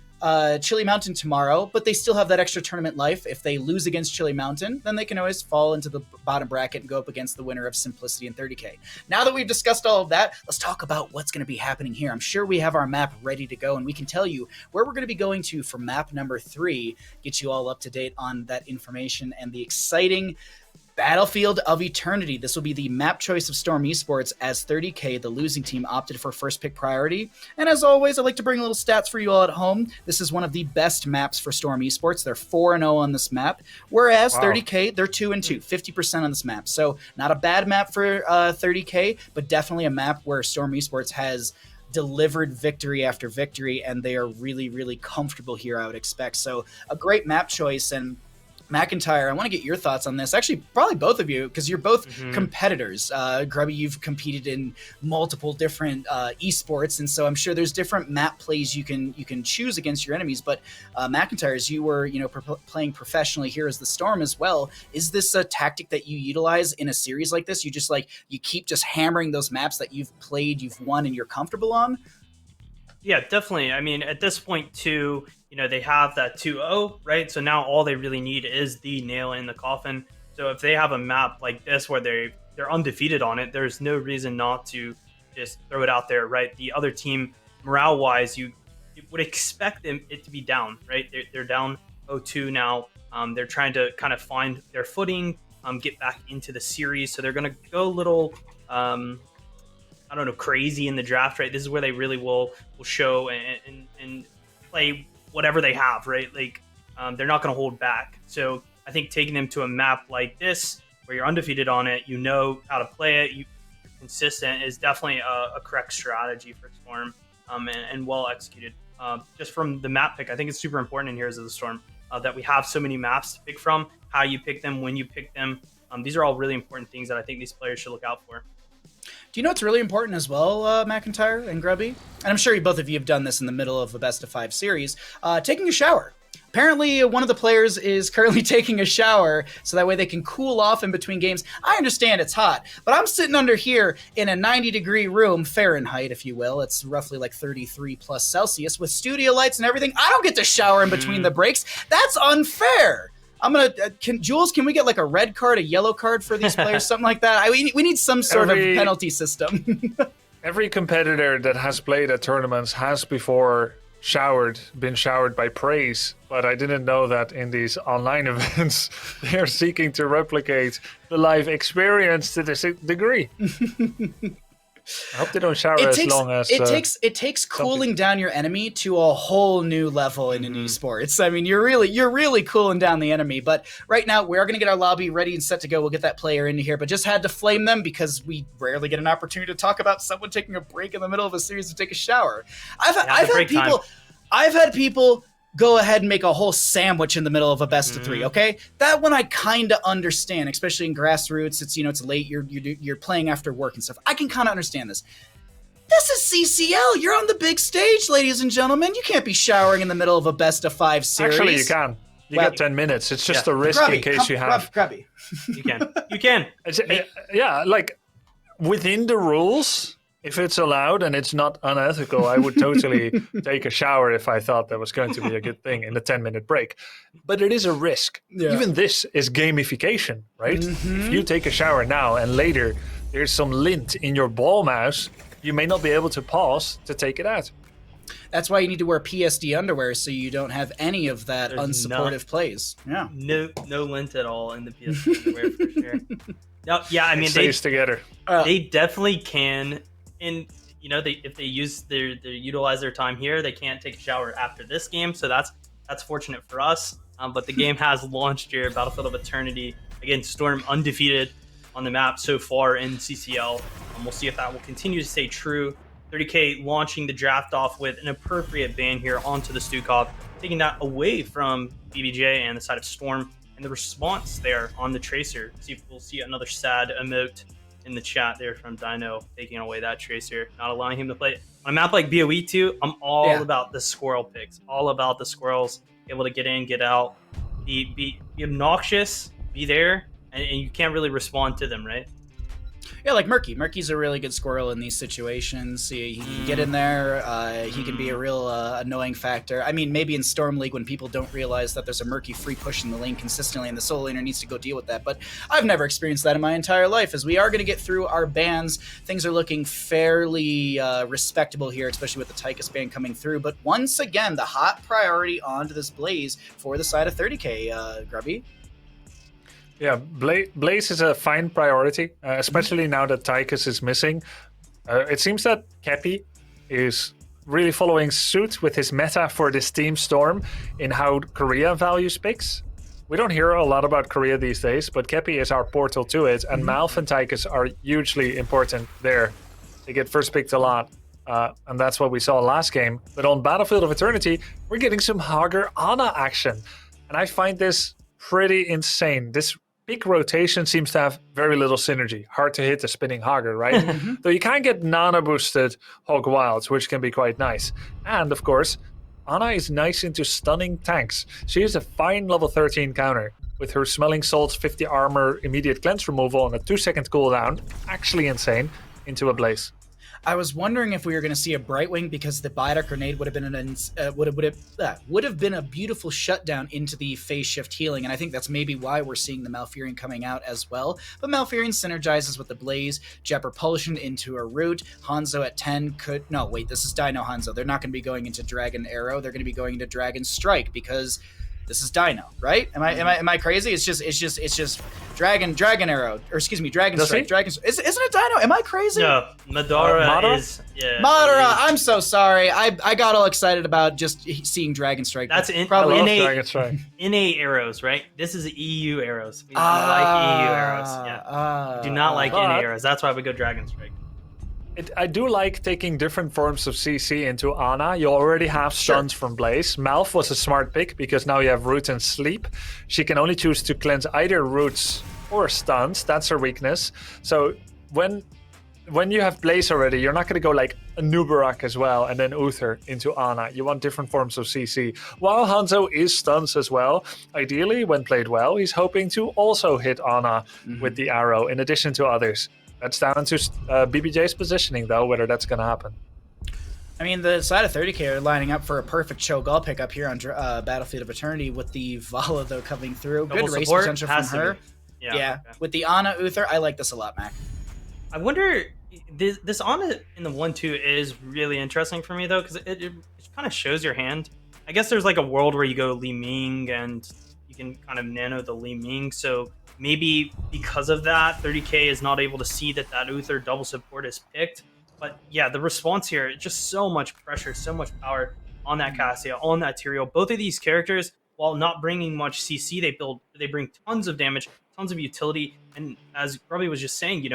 Chili Mountain tomorrow, but they still have that extra tournament life. If they lose against Chili Mountain, then they can always fall into the bottom bracket and go up against the winner of Simplicity and 30k. Now that we've discussed all of that, let's talk about what's going to be happening here. I'm sure we have our map ready to go, and we can tell you where we're going to be going to for map number 3, get you all up to date on that information and the exciting Battlefield of Eternity. This will be the map choice of Storm Esports, as 30k, the losing team, opted for first pick priority. And as always, I like to bring a little stats for you all at home. This is one of the best maps for Storm Esports. They're 4-0 on this map, whereas 30k, they're 2-2, 50% on this map. So not a bad map for 30k, but definitely a map where Storm Esports has delivered victory after victory, and they are really, really comfortable here, I would expect. So a great map choice. And McIntyre, I want to get your thoughts on this. Actually, probably both of you, because you're both competitors. Grubby, you've competed in multiple different esports, and so I'm sure there's different map plays you can choose against your enemies. But McIntyre, as you were playing professionally here as the Storm as well, is this a tactic that you utilize in a series like this? You just you keep just hammering those maps that you've played, you've won, and you're comfortable on? Yeah, definitely. I mean, at this point too, they have that 2-0, right? So now all they really need is the nail in the coffin. So if they have a map like this where they're undefeated on it, there's no reason not to just throw it out there, right? The other team, morale-wise, you would expect it to be down, right? They're down 0-2 now. They're trying to kind of find their footing, get back into the series. So they're going to go a little, crazy in the draft, right? This is where they really will show and play whatever they have, right? They're not going to hold back. So I think taking them to a map like this, where you're undefeated on it, you know how to play it, you're consistent, is definitely a correct strategy for Storm, and well executed. Just from the map pick, I think it's super important in Heroes of the Storm that we have so many maps to pick from, how you pick them, when you pick them. These are all really important things that I think these players should look out for. Do you know what's really important as well, McIntyre and Grubby? And I'm sure both of you have done this in the middle of a best of 5 series. Taking a shower. Apparently, one of the players is currently taking a shower, so that way they can cool off in between games. I understand it's hot, but I'm sitting under here in a 90-degree room, Fahrenheit, if you will. It's roughly 33 plus Celsius, with studio lights and everything. I don't get to shower in between the breaks. That's unfair. I'm gonna. Jules, can we get a red card, a yellow card for these players, something like that? We need some sort of penalty system. Every competitor that has played at tournaments has before been showered by praise, but I didn't know that in these online events they're seeking to replicate the live experience to this degree. I hope they don't shower long as it takes cooling down your enemy to a whole new level in an esports. I mean, you're really cooling down the enemy. But right now, we are going to get our lobby ready and set to go. We'll get that player into here, but just had to flame them because we rarely get an opportunity to talk about someone taking a break in the middle of a series to take a shower. I've had people go ahead and make a whole sandwich in the middle of a best of 3. Okay, that one I kind of understand, especially in grassroots. It's it's late. You're playing after work and stuff. I can kind of understand this. This is CCL. You're on the big stage, ladies and gentlemen. You can't be showering in the middle of a best of 5 series. Actually, you can. You got 10 minutes. It's just a risk in case you have. Grubby. You can. You can. Yeah, like within the rules. If it's allowed and it's not unethical, I would totally take a shower if I thought that was going to be a good thing in the 10-minute break. But it is a risk. Yeah. Even this is gamification, right? If you take a shower now and later there's some lint in your ball mouse, you may not be able to pause to take it out. That's why you need to wear PSD underwear so you don't have any of that unsupportive plays. Yeah. No lint at all in the PSD underwear for sure. No, yeah, I mean, it stays together. They definitely can. And if they utilize their time here, they can't take a shower after this game, so that's fortunate for us. But the game has launched here, Battlefield of Eternity. Again, Storm undefeated on the map so far in CCL. We'll see if that will continue to stay true. 30K launching the draft off with an appropriate ban here onto the Stukov, taking that away from BBJ and the side of Storm. And the response there on the Tracer. See if we'll see another sad emote in the chat there from Dino, taking away that Tracer, not allowing him to play. On a map like BOE 2, I'm all about the squirrel picks, all about the squirrels, able to get in, get out, be obnoxious, be there, and you can't really respond to them, right? Yeah, like Murky. Murky's a really good squirrel in these situations. He can get in there. He can be a real annoying factor. I mean, maybe in Storm League when people don't realize that there's a Murky free push in the lane consistently and the solo laner needs to go deal with that. But I've never experienced that in my entire life. As we are going to get through our bans, things are looking fairly respectable here, especially with the Tychus ban coming through. But once again, the hot priority onto this Blaze for the side of 30K, Grubby. Yeah, Blaze is a fine priority, especially now that Tychus is missing. It seems that Kepi is really following suit with his meta for this Team Storm in how Korea values picks. We don't hear a lot about Korea these days, but Kepi is our portal to it, and Malf and Tychus are hugely important there. They get first picked a lot, and that's what we saw last game. But on Battlefield of Eternity, we're getting some Hager Ana action, and I find this pretty insane. This big rotation seems to have very little synergy. Hard to hit the spinning Hager, right? Though you can get nano boosted Hog Wilds, which can be quite nice. And of course, Ana is nice into stunning tanks. She is a fine level 13 counter with her Smelling Salts, 50 armor, immediate cleanse removal, and a 2-second cooldown. Actually insane into a Blaze. I was wondering if we were going to see a Brightwing because the Biotic Grenade would have been a beautiful shutdown into the phase shift healing, and I think that's maybe why we're seeing the Malfurion coming out as well. But Malfurion synergizes with the Blaze, Jet Propulsion into a Root. Hanzo at 10 could... No, wait, this is Dino Hanzo. They're not going to be going into Dragon Arrow. They're going to be going into Dragon Strike because... This is Dino, right? Am I crazy? It's just Dragon Arrow, or excuse me, Dragon Strike. Isn't it Dino? Am I crazy? No, Madara is. Yeah, Madara. I'm so sorry. I got all excited about just seeing Dragon Strike. That's probably Dragon Strike. NA arrows, right? This is EU arrows. We do not like EU arrows. Yeah. Do not like NA arrows. That's why we go Dragon Strike. I do like taking different forms of CC into Ana. You already have stuns from Blaze. Malf was a smart pick because now you have Root and Sleep. She can only choose to cleanse either Roots or stuns. That's her weakness. So when you have Blaze already, you're not going to go like a Nubarak as well and then Uther into Ana. You want different forms of CC. While Hanzo is stuns as well, ideally, when played well, he's hoping to also hit Ana with the arrow in addition to others. That's down to BBJ's positioning, though, whether that's going to happen. I mean, the side of 30K are lining up for a perfect Cho'Gall pickup here on Battlefield of Eternity with the Vala, though, coming through. Good race potential from her. Yeah. Okay. With the Ana Uther, I like this a lot, Mac. I wonder, this Ana in the 1-2 is really interesting for me, though, because it kind of shows your hand. I guess there's like a world where you go Li Ming and you can kind of nano the Li Ming. So maybe because of that, 30K is not able to see that Uther double support is picked. But yeah, the response here, just so much pressure, so much power on that Cassia, on that Tyrael. Both of these characters, while not bringing much CC, they bring tons of damage, tons of utility. And as Grubby was just saying,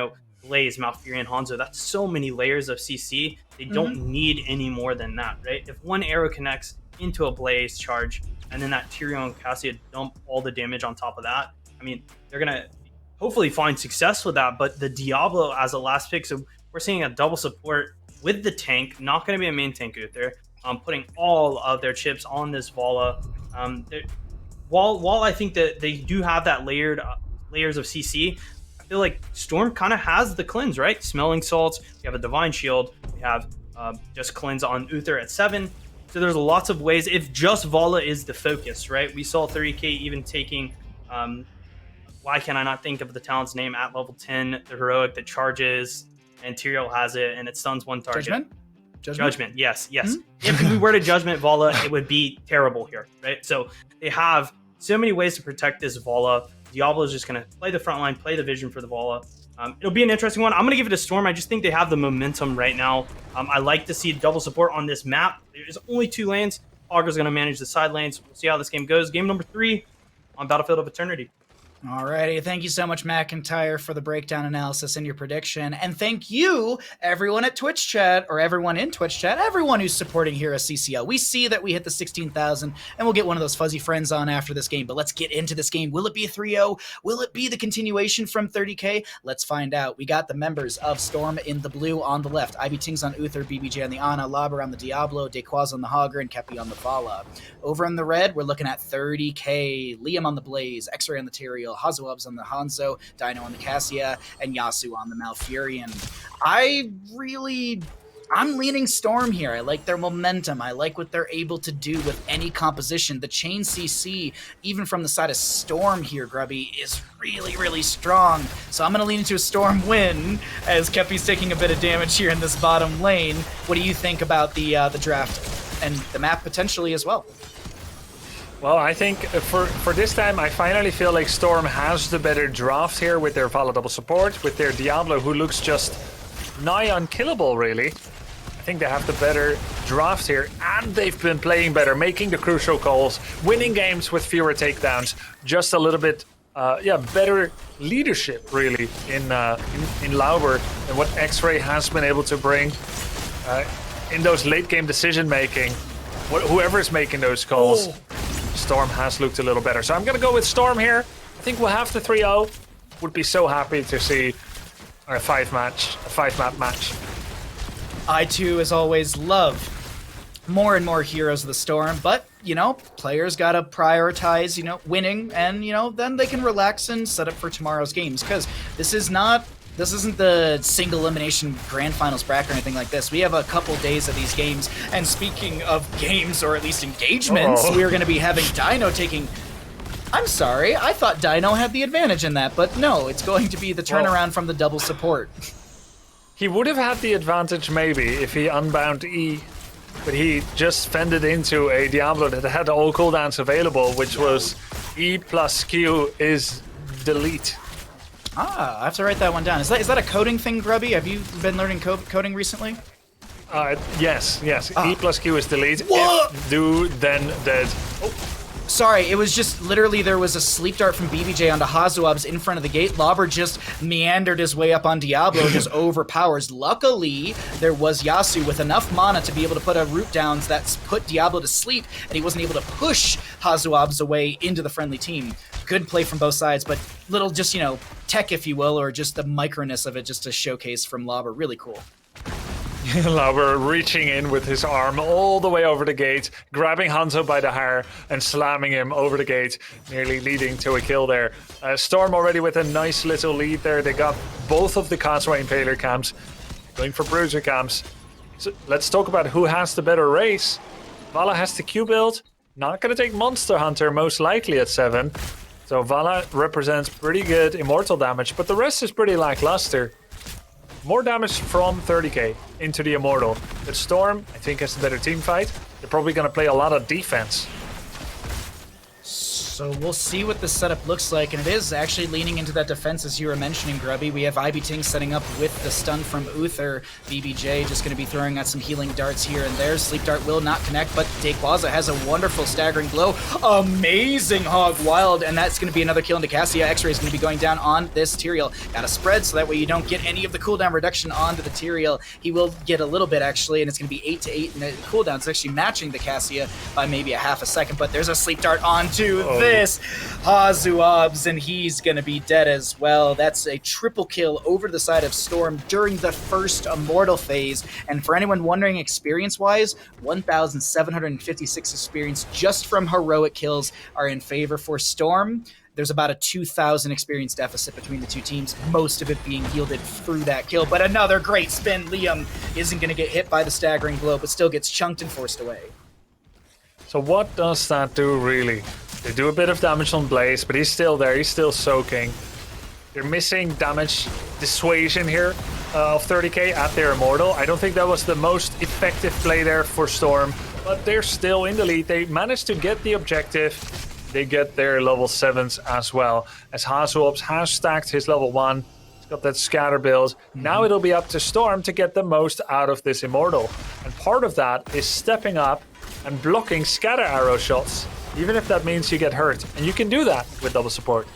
Blaze, Malfurion, Hanzo, that's so many layers of CC. They don't need any more than that, right? If one arrow connects into a Blaze charge, and then that Tyrael and Cassia dump all the damage on top of that, I mean, they're going to hopefully find success with that. But the Diablo as a last pick, so we're seeing a double support with the tank, not going to be a main tank Uther, putting all of their chips on this Vala. While I think that they do have that layers of CC, I feel like Storm kind of has the cleanse, right? Smelling Salts, we have a Divine Shield, we have just cleanse on Uther at 7. So there's lots of ways, if just Vala is the focus, right? We saw 30K even taking, why can I not think of the talent's name at level 10, the heroic that charges, and Tyrael has it, and it stuns one target. Judgment, yes. If we were to Judgment Vala, it would be terrible here, right? So they have so many ways to protect this Vala. Diablo is just going to play the front line, play the vision for the Vala. It'll be an interesting one. I'm going to give it a Storm. I just think they have the momentum right now. I like to see double support on this map. There's only 2 lanes. Auger's going to manage the side lanes. We'll see how this game goes. Game number 3 on Battlefield of Eternity. Alrighty, thank you so much, McIntyre, for the breakdown analysis and your prediction. And thank you, everyone at Twitch chat, or everyone in Twitch chat, everyone who's supporting HeroesCCL. We see that we hit the 16,000, and we'll get one of those fuzzy friends on after this game. But let's get into this game. Will it be a 3-0? Will it be the continuation from 30K? Let's find out. We got the members of Storm in the blue on the left. Ivy Tings on Uther, BBJ on the Ana, Laber on the Diablo, Dequaz on the Hogger, and Kepi on the Vala. Over in the red, we're looking at 30K, Liam on the Blaze, X-Ray on the Tyrael, Hazuabs on the Hanzo, Dino on the Cassia, and Yasu on the Malfurion. I'm leaning Storm here. I like their momentum. I like what they're able to do with any composition. The chain CC, even from the side of Storm here, Grubby, is really, really strong. So I'm going to lean into a Storm win as Kepi's taking a bit of damage here in this bottom lane. What do you think about the draft and the map potentially as well? Well, I think for this time, I finally feel like Storm has the better draft here with their Vala double support, with their Diablo, who looks just nigh unkillable, really. I think they have the better draft here, and they've been playing better, making the crucial calls, winning games with fewer takedowns, just a little bit, better leadership, really, in Lauber, and what X-Ray has been able to bring in those late-game decision-making. Whoever's making those calls, Storm has looked a little better. So I'm going to go with Storm here. I think we'll have the 3-0. Would be so happy to see a 5-map match. I, too, as always, love more and more Heroes of the Storm, but, players gotta prioritize, winning, and, then they can relax and set up for tomorrow's games, because this isn't the single elimination grand finals bracket or anything like this. We have a couple days of these games, and speaking of games, or at least engagements, we're going to be having Dino taking... I'm sorry, I thought Dino had the advantage in that, but no, it's going to be the turnaround from the double support. He would have had the advantage maybe if he unbound E, but he just fended into a Diablo that had all cooldowns available, which was E plus Q is delete. I have to write that one down. Is that a coding thing, Grubby? Have you been learning coding recently? Yes. E plus Q is delete. What? If do, then dead. Sorry, it was just literally there was a sleep dart from BBJ onto Hazuabs in front of the gate. Lauber just meandered his way up on Diablo, just overpowers. Luckily, there was Yasu with enough mana to be able to put a root downs that put Diablo to sleep, and he wasn't able to push Hazuabs away into the friendly team. Good play from both sides, but little just, tech, if you will, or just the microness of it just to showcase from Lauber. Really cool. Lauber reaching in with his arm all the way over the gate, grabbing Hanzo by the hair and slamming him over the gate, nearly leading to a kill there. Storm already with a nice little lead there. They got both of the Causeway Impaler camps, going for Bruiser camps. So let's talk about who has the better race. Vala has the Q build, not going to take Monster Hunter most likely at 7. So Vala represents pretty good immortal damage, but the rest is pretty lackluster. more damage from 30k into the Immortal. But Storm, I think, has a better team fight. They're probably going to play a lot of defense. So we'll see what the setup looks like, and it is actually leaning into that defense as you were mentioning, Grubby. We have IB Ting setting up with the stun from Uther. BBJ just going to be throwing out some healing darts here and there. Sleep Dart will not connect, but Daquaza has a wonderful staggering blow. Amazing Hog Wild, and that's going to be another kill into Cassia. X-Ray is going to be going down on this Tyrael. Got to spread so that way you don't get any of the cooldown reduction onto the Tyrael. He will get a little bit actually, and it's going to be 8 to 8 in the cooldown. It's actually matching the Cassia by maybe a half a second, but there's a Sleep Dart onto this Hazuobs, and he's gonna be dead as well. That's a triple kill over to the side of Storm during the first Immortal phase. And for anyone wondering experience-wise, 1,756 experience just from heroic kills are in favor for Storm. There's about a 2,000 experience deficit between the two teams, most of it being yielded through that kill. But another great spin. Liam isn't gonna get hit by the staggering blow, but still gets chunked and forced away. So what does that do, really? They do a bit of damage on Blaze, but he's still there. He's still soaking. They're missing damage dissuasion here of 30k at their Immortal. I don't think that was the most effective play there for Storm, but they're still in the lead. They managed to get the objective. They get their level 7s as well, as Hazuobs has stacked his level 1. He's got that scatter build. Now it'll be up to Storm to get the most out of this Immortal. And part of that is stepping up and blocking scatter arrow shots, even if that means you get hurt. And you can do that with double support.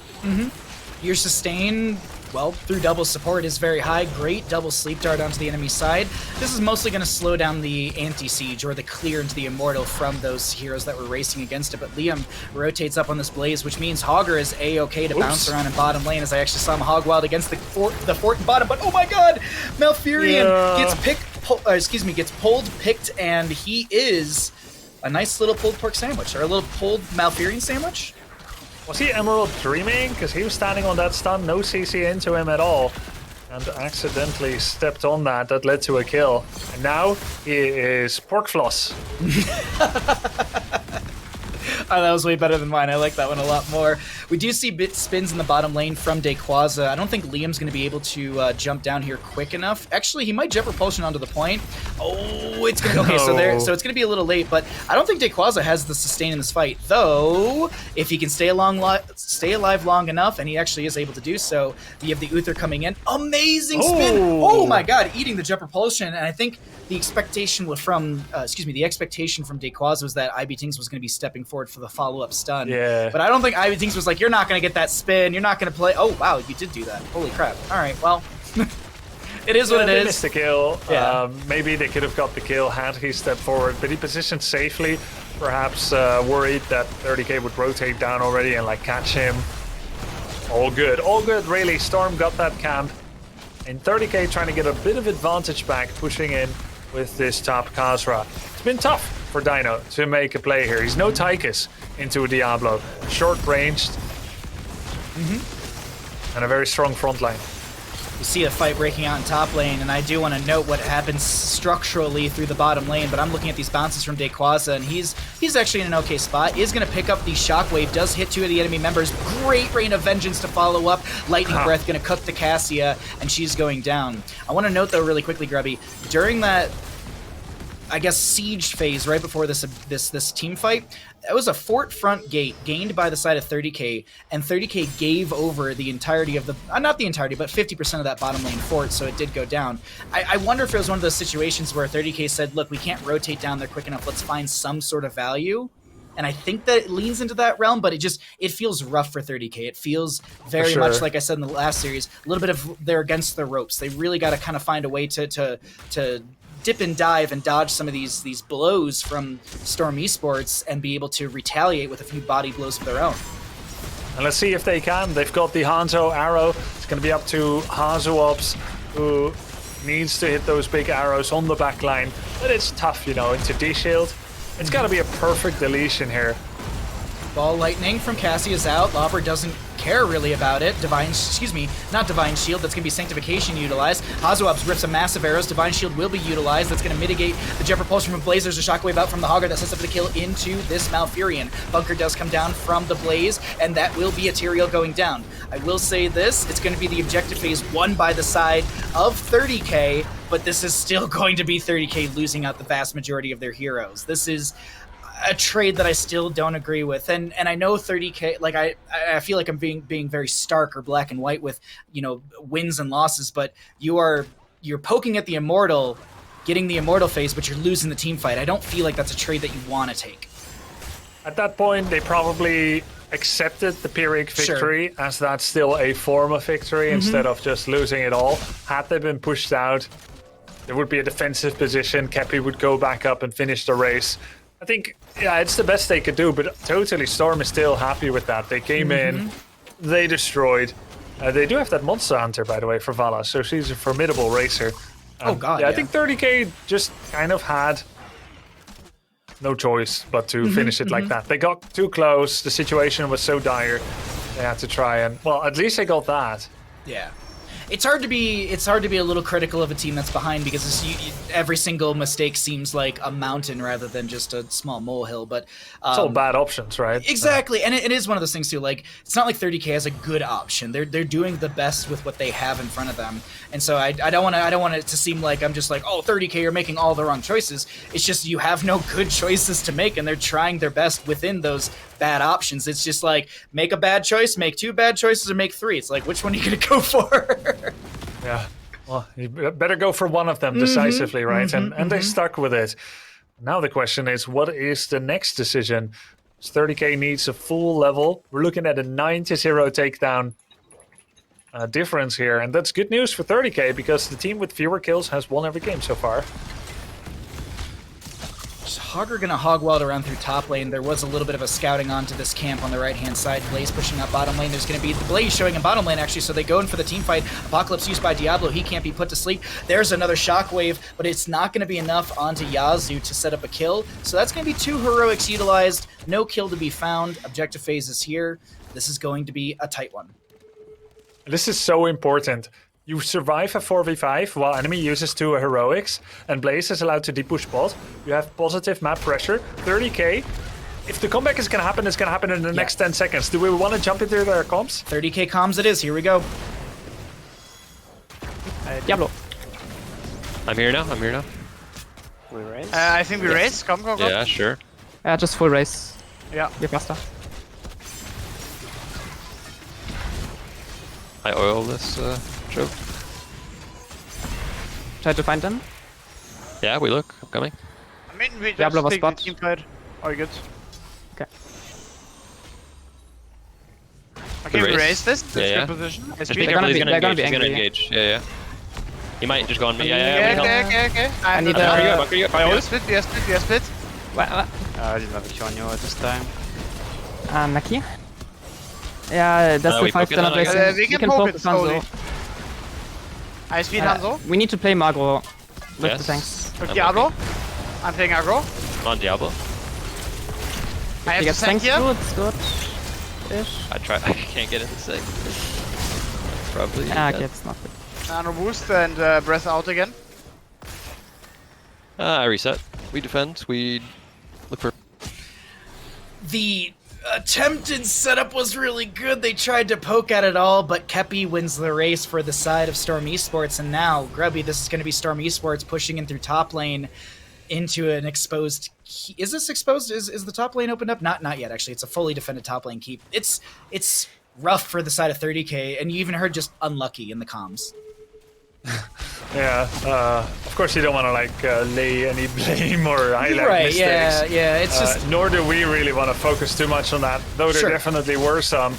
Your sustain, well, through double support is very high. Great double sleep dart onto the enemy side. This is mostly going to slow down the anti-siege or the clear into the Immortal from those heroes that were racing against it. But Liam rotates up on this Blaze, which means Hogger is A-okay to bounce around in bottom lane, as I actually saw him Hog Wild against the fort in bottom. But oh my god! Malfurion gets pulled, picked, and he is a nice little pulled pork sandwich, or a little pulled Malfurion sandwich. Was he Emerald dreaming? Because he was standing on that stun, no CC into him at all, and accidentally stepped on that. That led to a kill. And now he is pork floss. Oh, that was way better than mine. I like that one a lot more. We do see bit spins in the bottom lane from Daquaza. I don't think Liam's going to be able to jump down here quick enough. Actually, he might jet repulsion onto the point. Oh, it's going to... Okay, so it's going to be a little late, but I don't think Daquaza has the sustain in this fight. Though, if he can stay alive long enough, and he actually is able to do so, we have the Uther coming in. Amazing spin! Oh my god, eating the jet repulsion, and I think the expectation from Daquaza was that IB Tings was going to be stepping forward for the follow-up stun. Yeah. But I don't think IB Tings was like, you're not going to get that spin, you're not going to play... Oh, wow, you did do that. Holy crap. Alright, well... It is what it they is. missed the kill. Yeah. Maybe they could have got the kill had he stepped forward, but he positioned safely. Perhaps worried that 30k would rotate down already and like catch him. All good really. Storm got that camp. And 30k trying to get a bit of advantage back, pushing in with this top Khazra. It's been tough for Dino to make a play here. He's no Tychus into a Diablo. Short-ranged. And a very strong front line. You see a fight breaking out in top lane, and I do want to note what happens structurally through the bottom lane, but I'm looking at these bounces from Daquaza, and he's actually in an okay spot. Is going to pick up the Shockwave, does hit 2 of the enemy members. Great Rain of Vengeance to follow up. Lightning Breath going to cook the Cassia, and she's going down. I want to note, though, really quickly, Grubby, during that, I guess, siege phase right before this team fight, that was a fort front gate gained by the side of 30k, and 30k gave over the entirety of the, not the entirety, but 50% of that bottom lane fort, so it did go down. I wonder if it was one of those situations where 30k said, look, we can't rotate down there quick enough, let's find some sort of value. And I think that it leans into that realm, but it feels rough for 30k. It feels very much, like I said in the last series, a little bit of they're against the ropes. They really got to kind of find a way to dip and dive and dodge some of these blows from Storm Esports and be able to retaliate with a few body blows of their own. And let's see if they can. They've got the Hanzo arrow. It's going to be up to Hazuobs, who needs to hit those big arrows on the back line. But it's tough, you know, into D-Shield. It's got to be a perfect deletion here. Ball lightning from Cassia's out. Lobber doesn't care really about it. Not Divine Shield, that's going to be Sanctification utilized. Hazuabs rips a massive arrows, Divine Shield will be utilized, that's going to mitigate the Jet Propulsion from Blaze. There's a Shockwave out from the Hogger that sets up the kill into this Malfurion. Bunker does come down from the Blaze, and that will be a Tyrael going down. I will say this, it's going to be the objective phase won by the side of 30k, but this is still going to be 30k losing out the vast majority of their heroes. This is a trade that I still don't agree with, and I know 30k, like I feel like I'm being very stark or black and white with, you know, wins and losses, but you're poking at the Immortal, getting the Immortal phase, but you're losing the team fight. I don't feel like that's a trade that you want to take. At that point, they probably accepted the Pyrrhic victory as that's still a form of victory instead of just losing it all. Had they been pushed out, there would be a defensive position. Kepi would go back up and finish the race. I think, yeah, it's the best they could do, but totally Storm is still happy with that. They came in, they destroyed. They do have that Monster Hunter, by the way, for Vala, so she's a formidable racer. Oh god, yeah, I think 30k just kind of had no choice but to finish it like that. They got too close, the situation was so dire, they had to try and, well, at least they got that. Yeah. It's hard to be a little critical of a team that's behind because every single mistake seems like a mountain rather than just a small molehill. But it's all bad options, right? Exactly, and it is one of those things too. Like, it's not like 30k has a good option. They're doing the best with what they have in front of them, and so I don't want it to seem like I'm just like, oh, 30k are making all the wrong choices. It's just you have no good choices to make, and they're trying their best within those bad options. It's just like, make a bad choice, make 2 bad choices, or make 3. It's like, which one are you gonna go for? Yeah, well, you better go for one of them decisively, right? And they stuck with it. Now the question is, what is the next decision? 30k needs a full level. We're looking at a 9-0 takedown difference here, and that's good news for 30k because the team with fewer kills has won every game so far. Hogger gonna hog wild around through top lane. There was a little bit of a scouting onto this camp on the right-hand side. Blaze pushing up bottom lane. There's gonna be the Blaze showing in bottom lane, actually, so they go in for the team fight. Apocalypse used by Diablo. He can't be put to sleep. There's another shockwave, but it's not gonna be enough onto Yazoo to set up a kill. So that's gonna be 2 heroics utilized. No kill to be found. Objective phase is here. This is going to be a tight one. This is so important. You survive a 4v5 while enemy uses 2 heroics, and Blaze is allowed to depush bot. You have positive map pressure. 30k. If the comeback is going to happen, it's going to happen in the next 10 seconds. Do we want to jump into their comms? 30k comms it is. Here we go. Diablo. I'm here now. We raise? I think we raise. Come. Yeah, sure. Yeah, just full race. Yeah. You're faster. I oil this joke. Try to find them. Yeah, we look. I'm coming. I mean, we Diablo just was take the spot. team fight. All good. Okay. Okay, we raise. raise this. That's Yeah. good position. Just SP. be careful, he's they're gonna be He's gonna angry. engage. Yeah. He might just go on me. Yeah, we help. Okay. I need Bunker you a... up, bunker you up, bunker you We up. split. What? I didn't have a Chonyo this time. Naki? Yeah, that's we the 5 poke it stunner on, I guess. blazing. We can poke poke it the slowly. Hanzo. I speed Hanzo. We need to play Magro with Yes. the tanks. With Diablo. I'm playing aggro. Come on, Diablo. I have He to gets tank tanks here. too, it's good. Ish. I can't get in the sec. Probably. Ah, okay, it's not good. Nano boost and breath out again. I reset. We defend. We look for. The attempted setup was really good. They tried to poke at it all, but Kepi wins the race for the side of Storm Esports. And now, Grubby, this is going to be Storm Esports pushing in through top lane into an exposed... Is this exposed? Is the top lane opened up? Not yet, actually. It's a fully defended top lane keep. It's rough for the side of 30k, and you even heard just unlucky in the comms. Yeah, of course you don't want to lay any blame or highlight Right, mistakes. yeah, it's just... Nor do we really want to focus too much on that, though there Sure. definitely were some.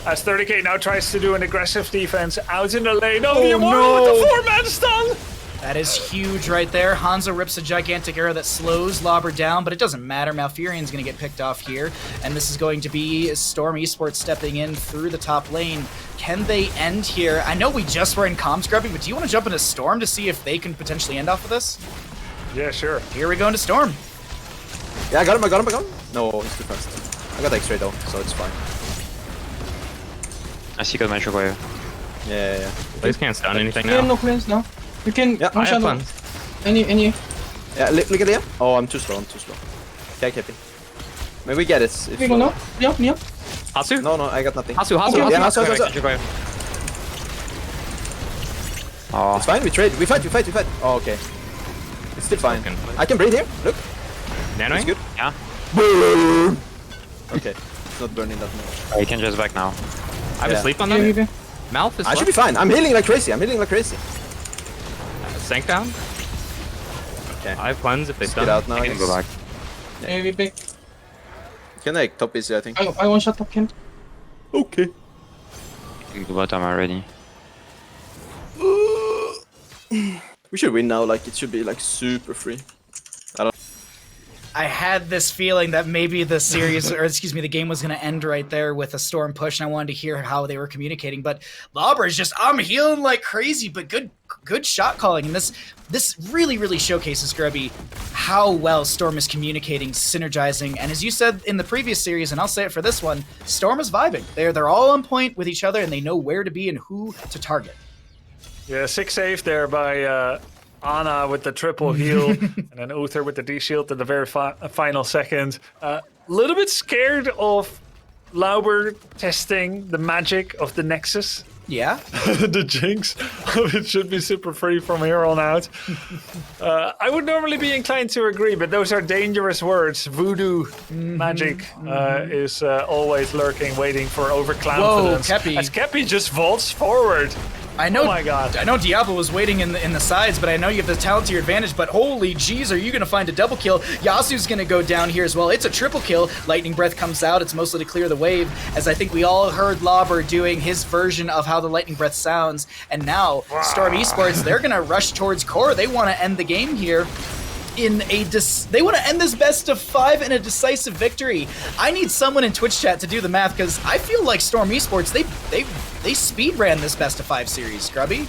As 30k now tries to do an aggressive defense out in the lane. Oh, the Oh, Immortal no. with the 4-man stun! That is huge right there. Hanzo rips a gigantic arrow that slows Lobber down, but it doesn't matter. Malfurion's going to get picked off here, and this is going to be Storm Esports stepping in through the top lane. Can they end here? I know we just were in comms, Grubby, but do you want to jump into Storm to see if they can potentially end off of this? Yeah, sure. Here we go into Storm. Yeah, I got him. No, he's too fast. I got X-ray though, so it's fine. I see got my shockwave. Yeah. Blaze can't stun anything We have now. no cleanse now. We can Yeah, one I have shot. cleanse. Any. Yeah, look at him. Oh, I'm too slow. Okay, Kepi. Maybe we get it. If We go now. Yep. Hasu? No, I got nothing. Hasu. Yeah, Hasu. Shockwave. Oh, It's fine, we trade. We fight. Oh, okay. It's still fine. Okay. I can breathe here. Look. Nanoing? It's good. yeah. Boom! Okay. It's not burning that much. You can just back now. I have Yeah. a sleep on Okay. them. Mouth is I should be fine. I'm healing like crazy. Sank down. Okay. I have cleanse if they Get stun. out now. I can go back. Yeah, we back. Can I top easy, I think. I one shot top him. Okay. I can go bottom already. We should win now. Like, it should be like super free. I had this feeling that maybe the series, or excuse me, the game was going to end right there with a storm push, and I wanted to hear how they were communicating. But Lauber is just, I'm healing like crazy, but good shot calling, and this really showcases, Grubby, how well Storm is communicating, synergizing, and as you said in the previous series, and I'll say it for this one, Storm is vibing. They're all on point with each other, and they know where to be and who to target. Yeah, 6 save there by Ana with the triple heal, and then Uther with the D shield at the very final second. A little bit scared of Lauber testing the magic of the Nexus. Yeah? The jinx. It should be super free from here on out. I would normally be inclined to agree, but those are dangerous words. Voodoo magic is always lurking, waiting for overconfidence. Whoa, Kepi. As Kepi just vaults forward. I know. Oh my god. I know Diablo was waiting in the sides, but I know you have the talent to your advantage. But holy jeez, are you going to find a double kill? Yasu's going to go down here as well. It's a triple kill. Lightning Breath comes out. It's mostly to clear the wave, as I think we all heard Lauber doing his version of how the Lightning Breath sounds. And now Storm Esports, they're going to rush towards core. They want to end the game here. They want to end this best of 5 in a decisive victory. I need someone in Twitch chat to do the math, because I feel like Storm Esports, they speed ran this best of 5 series, Grubby.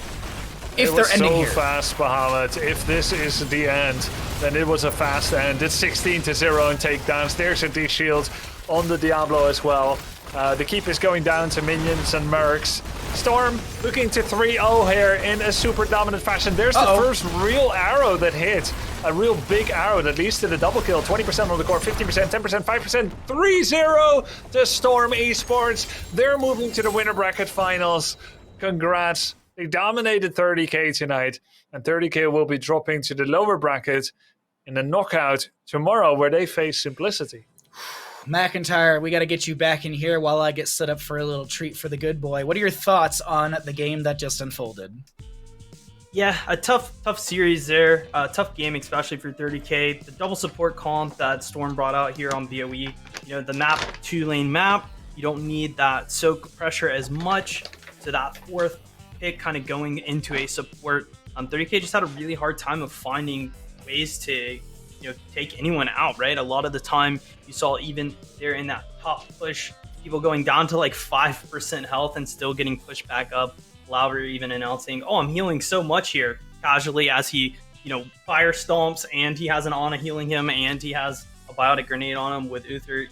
If they're ending here. So fast, Bahamut. If this is the end, then it was a fast end. It's 16-0 in takedowns. There's a D shield on the Diablo as well. The keep is going down to minions and mercs. Storm looking to 3-0 here in a super dominant fashion. There's the first real arrow that hit. A real big arrow that leads to the double kill. 20% on the core, 15%, 10%, 5%, 3-0 to Storm Esports. They're moving to the winner bracket finals. Congrats. They dominated 30k tonight, and 30k will be dropping to the lower bracket in a knockout tomorrow where they face Simplicity. McIntyre, we got to get you back in here while I get set up for a little treat for the good boy. What are your thoughts on the game that just unfolded? Yeah, a tough series there. Tough game, especially for 30k. The double support comp that Storm brought out here on BOE. You know, the map, 2-lane map. You don't need that soak pressure as much. So that fourth pick kind of going into a support. 30k just had a really hard time of finding ways to, take anyone out, right? A lot of the time you saw even there in that top push, people going down to like 5% health and still getting pushed back up. Lauber even announcing, I'm healing so much here, casually, as he, fire stomps, and he has an Ana healing him, and he has a biotic grenade on him with Uther,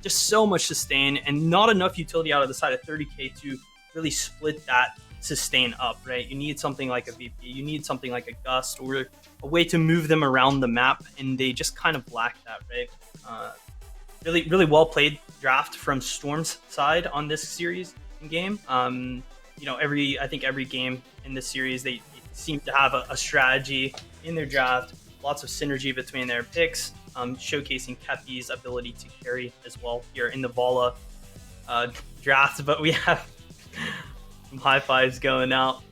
just so much sustain, and not enough utility out of the side of 30k to really split that sustain up, right? You need something like a VP, you need something like a Gust, or a way to move them around the map, and they just kind of lack that, right? Really well played draft from Storm's side on this series in game. I think every game in this series, they seem to have a strategy in their draft, lots of synergy between their picks, showcasing Kepi's ability to carry as well here in the Vala draft. But we have some high fives going out.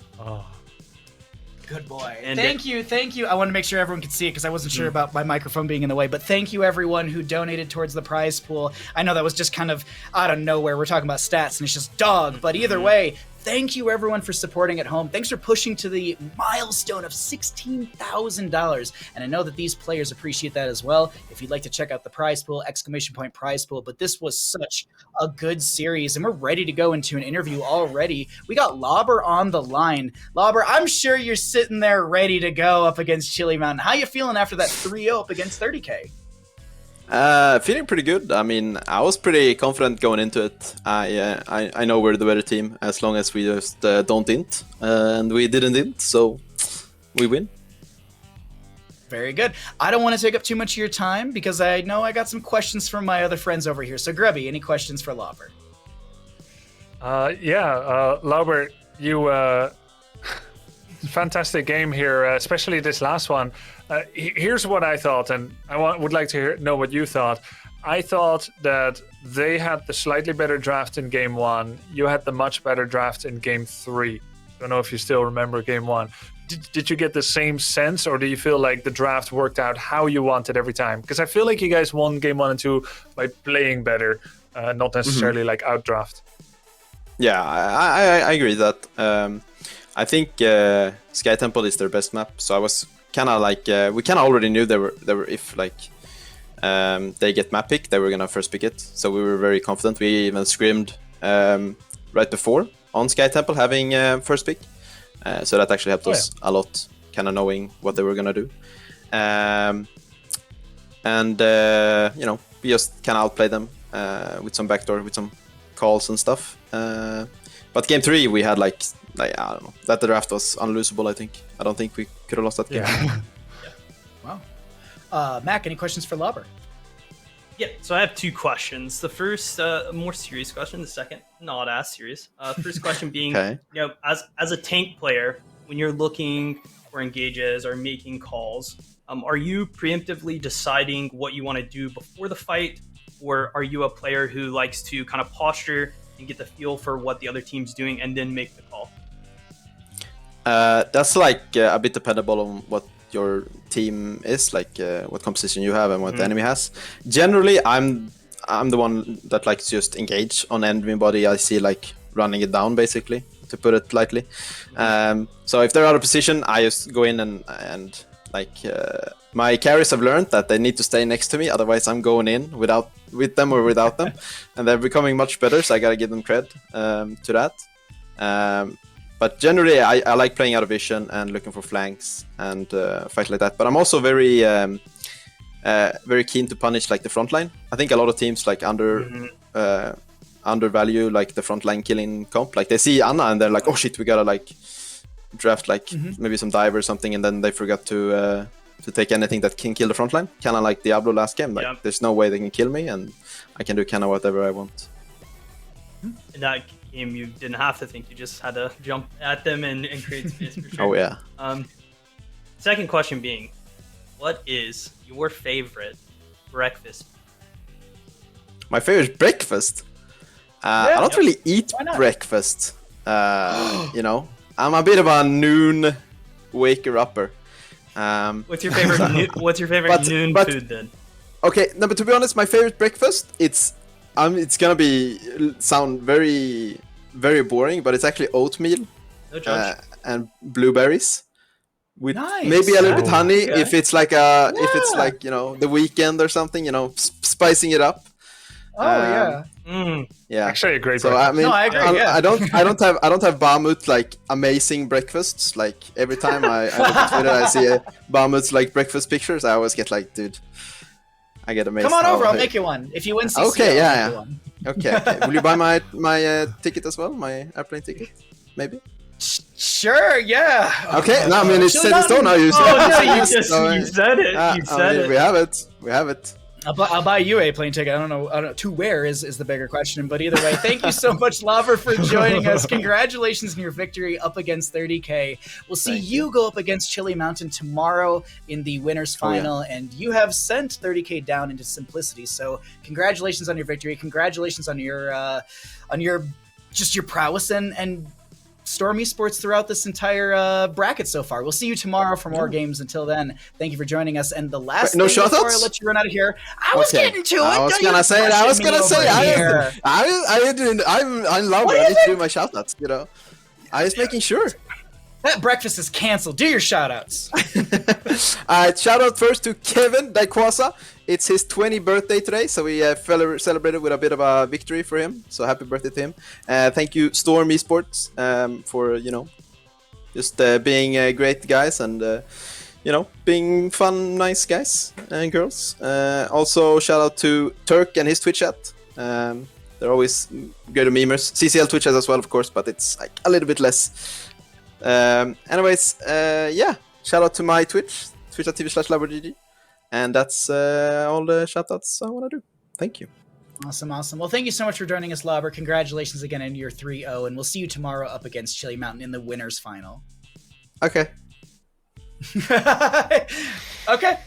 Good boy. And thank you. I wanted to make sure everyone could see it because I wasn't sure about my microphone being in the way, but thank you everyone who donated towards the prize pool. I know that was just kind of out of nowhere. We're talking about stats and it's just dog, but either way, thank you everyone for supporting at home. Thanks for pushing to the milestone of $16,000. And I know that these players appreciate that as well. If you'd like to check out the prize pool, ! prize pool. But this was such a good series and we're ready to go into an interview already. We got Lauber on the line. Lauber, I'm sure you're sitting there ready to go up against Chili Mountain. How you feeling after that 3-0 up against 30k? Feeling pretty good. I mean, I was pretty confident going into it. I know we're the better team as long as we just don't int, and we didn't int, so we win. Very good. I don't want to take up too much of your time because I know I got some questions from my other friends over here. So, Grubby, any questions for Lauber? Lauber, you fantastic game here, especially this last one. Here's what I thought, and I would like to know what you thought. I thought that they had the slightly better draft in game 1. You had the much better draft in game 3. I don't know if you still remember game 1. Did you get the same sense, or do you feel like the draft worked out how you wanted every time? Because I feel like you guys won game 1 and 2 by playing better, not necessarily like outdraft. Yeah, I agree that. I think Sky Temple is their best map, so I was kind of like we kind of already knew they were if like they get map pick, they were gonna first pick it, so we were very confident. We even scrimmed right before on Sky Temple having first pick, so that actually helped us a lot, kind of knowing what they were gonna do, and you know, we just kind of outplayed them with some backdoor, with some calls and stuff. But game 3 we had like I don't know, that draft was unlosable. I don't think we could have lost that game. Wow. Mac, any questions for Lauber? Yeah, so I have 2 questions. The first, a more serious question. The second, not as serious. First question being, Okay. you know, as a tank player, when you're looking for engages or making calls, are you preemptively deciding what you want to do before the fight, or are you a player who likes to kind of posture and get the feel for what the other team's doing and then make the call? That's like a bit dependable on what your team is, like what composition you have and what the enemy has. Generally, I'm the one that likes to just engage on anybody I see like running it down, basically, to put it lightly. So if they're out of position, I just go in and like my carries have learned that they need to stay next to me, otherwise I'm going in with them or without them, and they're becoming much better. So I gotta give them cred to that. But generally, I like playing out of vision and looking for flanks and fight like that. But I'm also very keen to punish like the front line. I think a lot of teams like undervalue like the front line killing comp. Like they see Anna and they're like, oh shit, we gotta like draft like maybe some dive or something, and then they forgot to take anything that can kill the front line. Kind of like Diablo last game. Like there's no way they can kill me, and I can do kind of whatever I want. In that game, you didn't have to think; you just had to jump at them and create space for sure. Oh yeah. Second question being, what is your favorite breakfast? My favorite breakfast? I don't really eat breakfast. You know, I'm a bit of a noon waker-upper. What's your favorite? What's your favorite noon food then? Okay, no, but to be honest, my favorite breakfast it's gonna sound very, very boring, but it's actually oatmeal and blueberries with maybe a little bit honey if it's like if it's like, you know, the weekend or something, you know, spicing it up. Yeah. Actually a great so breakfast. I mean, No, I agree, I don't have Bahamut like amazing breakfasts. Like every time I look at Twitter, I see a Bahamut's like breakfast pictures, I always get like, dude, I get amazed. Come on over, I'll make you one. If you win CCL, okay, I'll make you one. Okay. Will you buy my ticket as well? My airplane ticket, maybe? Sure, yeah. Okay, no, I mean it's set in stone now. You said it. You said it. We have it. I'll buy you a plane ticket. I don't know to where is the bigger question, but either way, thank you so much, Lauber, for joining us. Congratulations on your victory up against 30K. We'll see you go up against Chili Mountain tomorrow in the winners final, and you have sent 30K down into simplicity. So congratulations on your victory. Congratulations on your just your prowess and Storm Esports throughout this entire bracket so far. We'll see you tomorrow for more games. Until then, thank you for joining us. And the last thing before I let you run out of here, I was getting to it. I was gonna say. I love it. I need to do my shoutouts. You know, I was making sure. That breakfast is canceled. Do your shoutouts. Shout out first to Kevin Daikwasa. It's his 20th birthday today, so we celebrated with a bit of a victory for him. So happy birthday to him. Thank you, Storm Esports, for, you know, just being great guys and being fun, nice guys and girls. Also, shout out to Turk and his Twitch chat. They're always good memers. CCL Twitch chat as well, of course, but it's like a little bit less. Anyways, shout out to my Twitch, twitch.tv/LaborGG. And that's all the shoutouts I want to do. Thank you. Awesome. Well, thank you so much for joining us, Lauber. Congratulations again on your 3-0, and we'll see you tomorrow up against Chili Mountain in the winners final. Okay. Okay.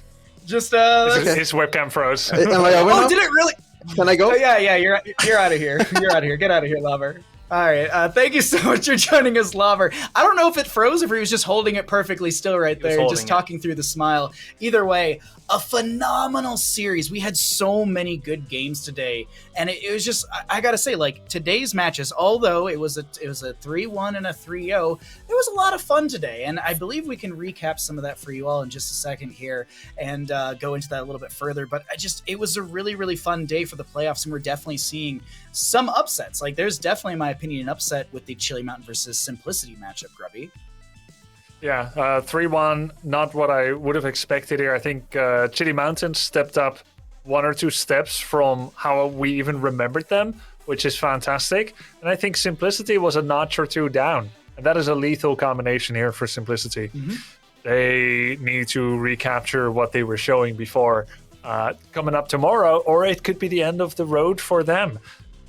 Just His webcam froze. Am I over now? did it really? Can I go? Oh, yeah, you're out of here. You're out of here. Get out of here, Lauber. All right. Thank you so much for joining us, Lauber. I don't know if it froze or if he was just holding it perfectly still right there, just talking through the smile. Either way, a phenomenal series. We had so many good games today, and it was just, I gotta say, like, today's matches, although it was a 3-1 and a 3-0, it was a lot of fun today, and I believe we can recap some of that for you all in just a second here and go into that a little bit further. But it was a really, really fun day for the playoffs, and we're definitely seeing some upsets. Like, there's definitely, in my opinion, an upset with the Chili Mountain versus Simplicity matchup, Grubby. Yeah, 3-1, not what I would have expected here. I think Chili Mountain stepped up 1 or 2 steps from how we even remembered them, which is fantastic. And I think Simplicity was a notch or 2 down. And that is a lethal combination here for Simplicity. Mm-hmm. They need to recapture what they were showing before coming up tomorrow, or it could be the end of the road for them.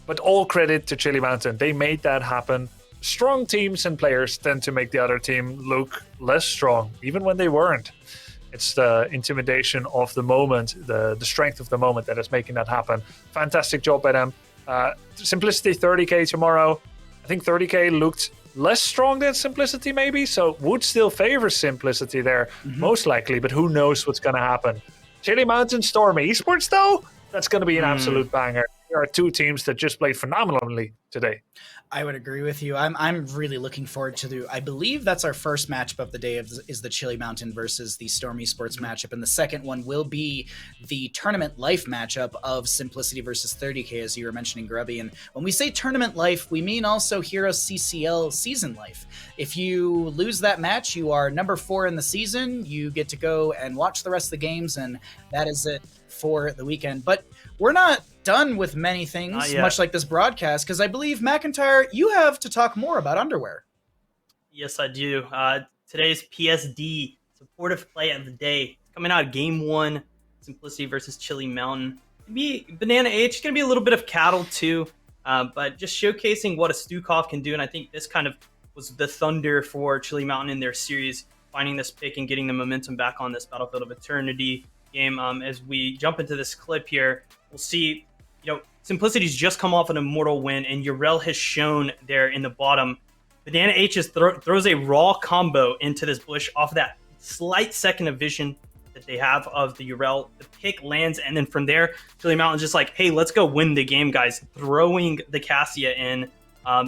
But all credit to Chili Mountain. They made that happen. Strong teams and players tend to make the other team look less strong, even when they weren't. It's the intimidation of the moment, the strength of the moment that is making that happen. Fantastic job by them. Simplicity 30k tomorrow. I think 30k looked less strong than Simplicity maybe, so would still favor Simplicity there, most likely, but who knows what's going to happen. Chili Mountain Storm Esports though, that's going to be an absolute banger. There are 2 teams that just played phenomenally today. I would agree with you. I'm really looking forward to I believe that's our first matchup of the day is the Chili Mountain versus the Storm Esports matchup, and the second one will be the Tournament Life matchup of Simplicity versus 30k, as you were mentioning, Grubby. And when we say Tournament Life, we mean also HeroesCCL Season Life. If you lose that match, you are number 4 in the season. You get to go and watch the rest of the games, and that is it for the weekend. But we're not done with many things, much like this broadcast, because I believe, McIntyre, you have to talk more about underwear. Yes, I do. Today's PSD, supportive play of the day, coming out of Game 1, Simplicity versus Chili Mountain. Maybe Banana H, going to be a little bit of Cattle too, but just showcasing what a Stukov can do, and I think this kind of was the thunder for Chili Mountain in their series, finding this pick and getting the momentum back on this Battlefield of Eternity game. As we jump into this clip here, we'll see, Simplicity's just come off an Immortal win, and Yrel has shown there in the bottom. Banana H just throws a raw combo into this bush off of that slight second of vision that they have of the Yrel. The pick lands, and then from there, Chili Mountain's just like, hey, let's go win the game, guys. Throwing the Cassia in.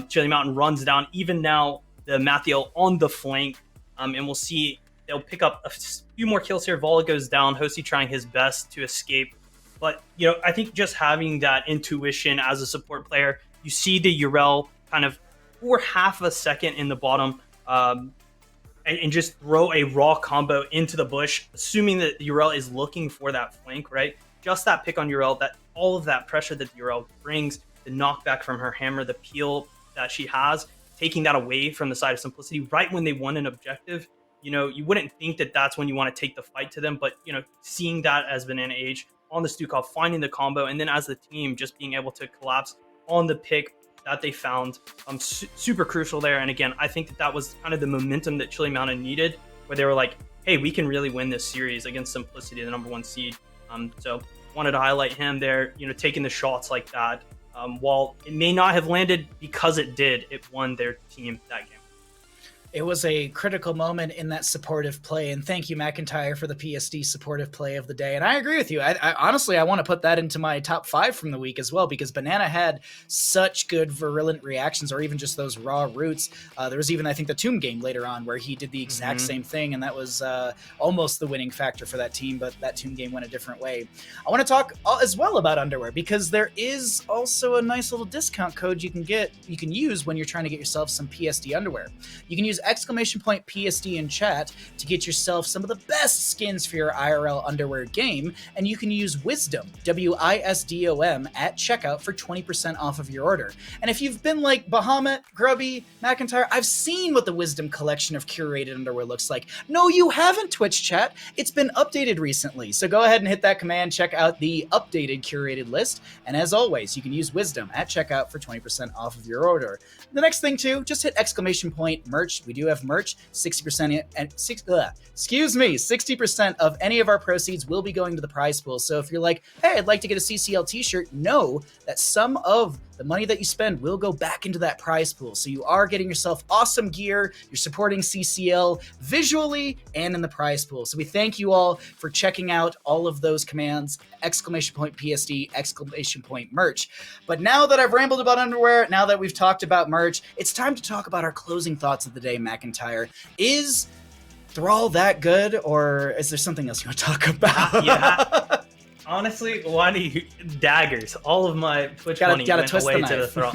Chili Mountain runs down. Even now, the Mathiel on the flank, and we'll see they'll pick up a few more kills here. Vola goes down. Hosty trying his best to escape. But, I think just having that intuition as a support player, you see the Yrel kind of for half a second in the bottom and just throw a raw combo into the bush, assuming that Yrel is looking for that flank, right? Just that pick on Yrel, that all of that pressure that Yrel brings, the knockback from her hammer, the peel that she has, taking that away from the side of Simplicity right when they won an objective. You wouldn't think that that's when you want to take the fight to them, but, seeing that as Banana Age on the Stukov, finding the combo, and then as the team just being able to collapse on the pick that they found, super crucial there. And again, I think that was kind of the momentum that Chili Mountain needed, where they were like, hey, we can really win this series against Simplicity, the number 1 seed. So wanted to highlight him there, taking the shots like that. While it may not have landed, because it did, it won their team that game. It was a critical moment in that supportive play, and thank you, McIntyre, for the PSD supportive play of the day. And I agree with you. I honestly, I want to put that into my top 5 from the week as well, because Banana had such good virulent reactions, or even just those raw roots. There was even, I think, the Tomb game later on where he did the exact same thing, and that was almost the winning factor for that team, but that Tomb game went a different way. I want to talk as well about underwear, because there is also a nice little discount code you can use when you're trying to get yourself some PSD underwear. You can use !PSD in chat to get yourself some of the best skins for your IRL underwear game, and you can use Wisdom, WISDOM, at checkout for 20% off of your order. And if you've been like Bahamut, Grubby, McIntyre, I've seen what the Wisdom collection of curated underwear looks like. No, you haven't, Twitch chat. It's been updated recently. So go ahead and hit that command, check out the updated curated list. And as always, you can use Wisdom at checkout for 20% off of your order. The next thing too, just hit !merch. We do have merch. 60% of any of our proceeds will be going to the prize pool. So if you're like, hey, I'd like to get a CCL t-shirt, know that some of the money that you spend will go back into that prize pool. So you are getting yourself awesome gear. You're supporting CCL visually and in the prize pool. So we thank you all for checking out all of those commands, !PSD, !merch. But now that I've rambled about underwear, now that we've talked about merch, it's time to talk about our closing thoughts of the day, McIntyre. Is Thrall that good, or is there something else you want to talk about? Yeah. Honestly, why do you daggers? All of my Twitch money went away to the Thrall.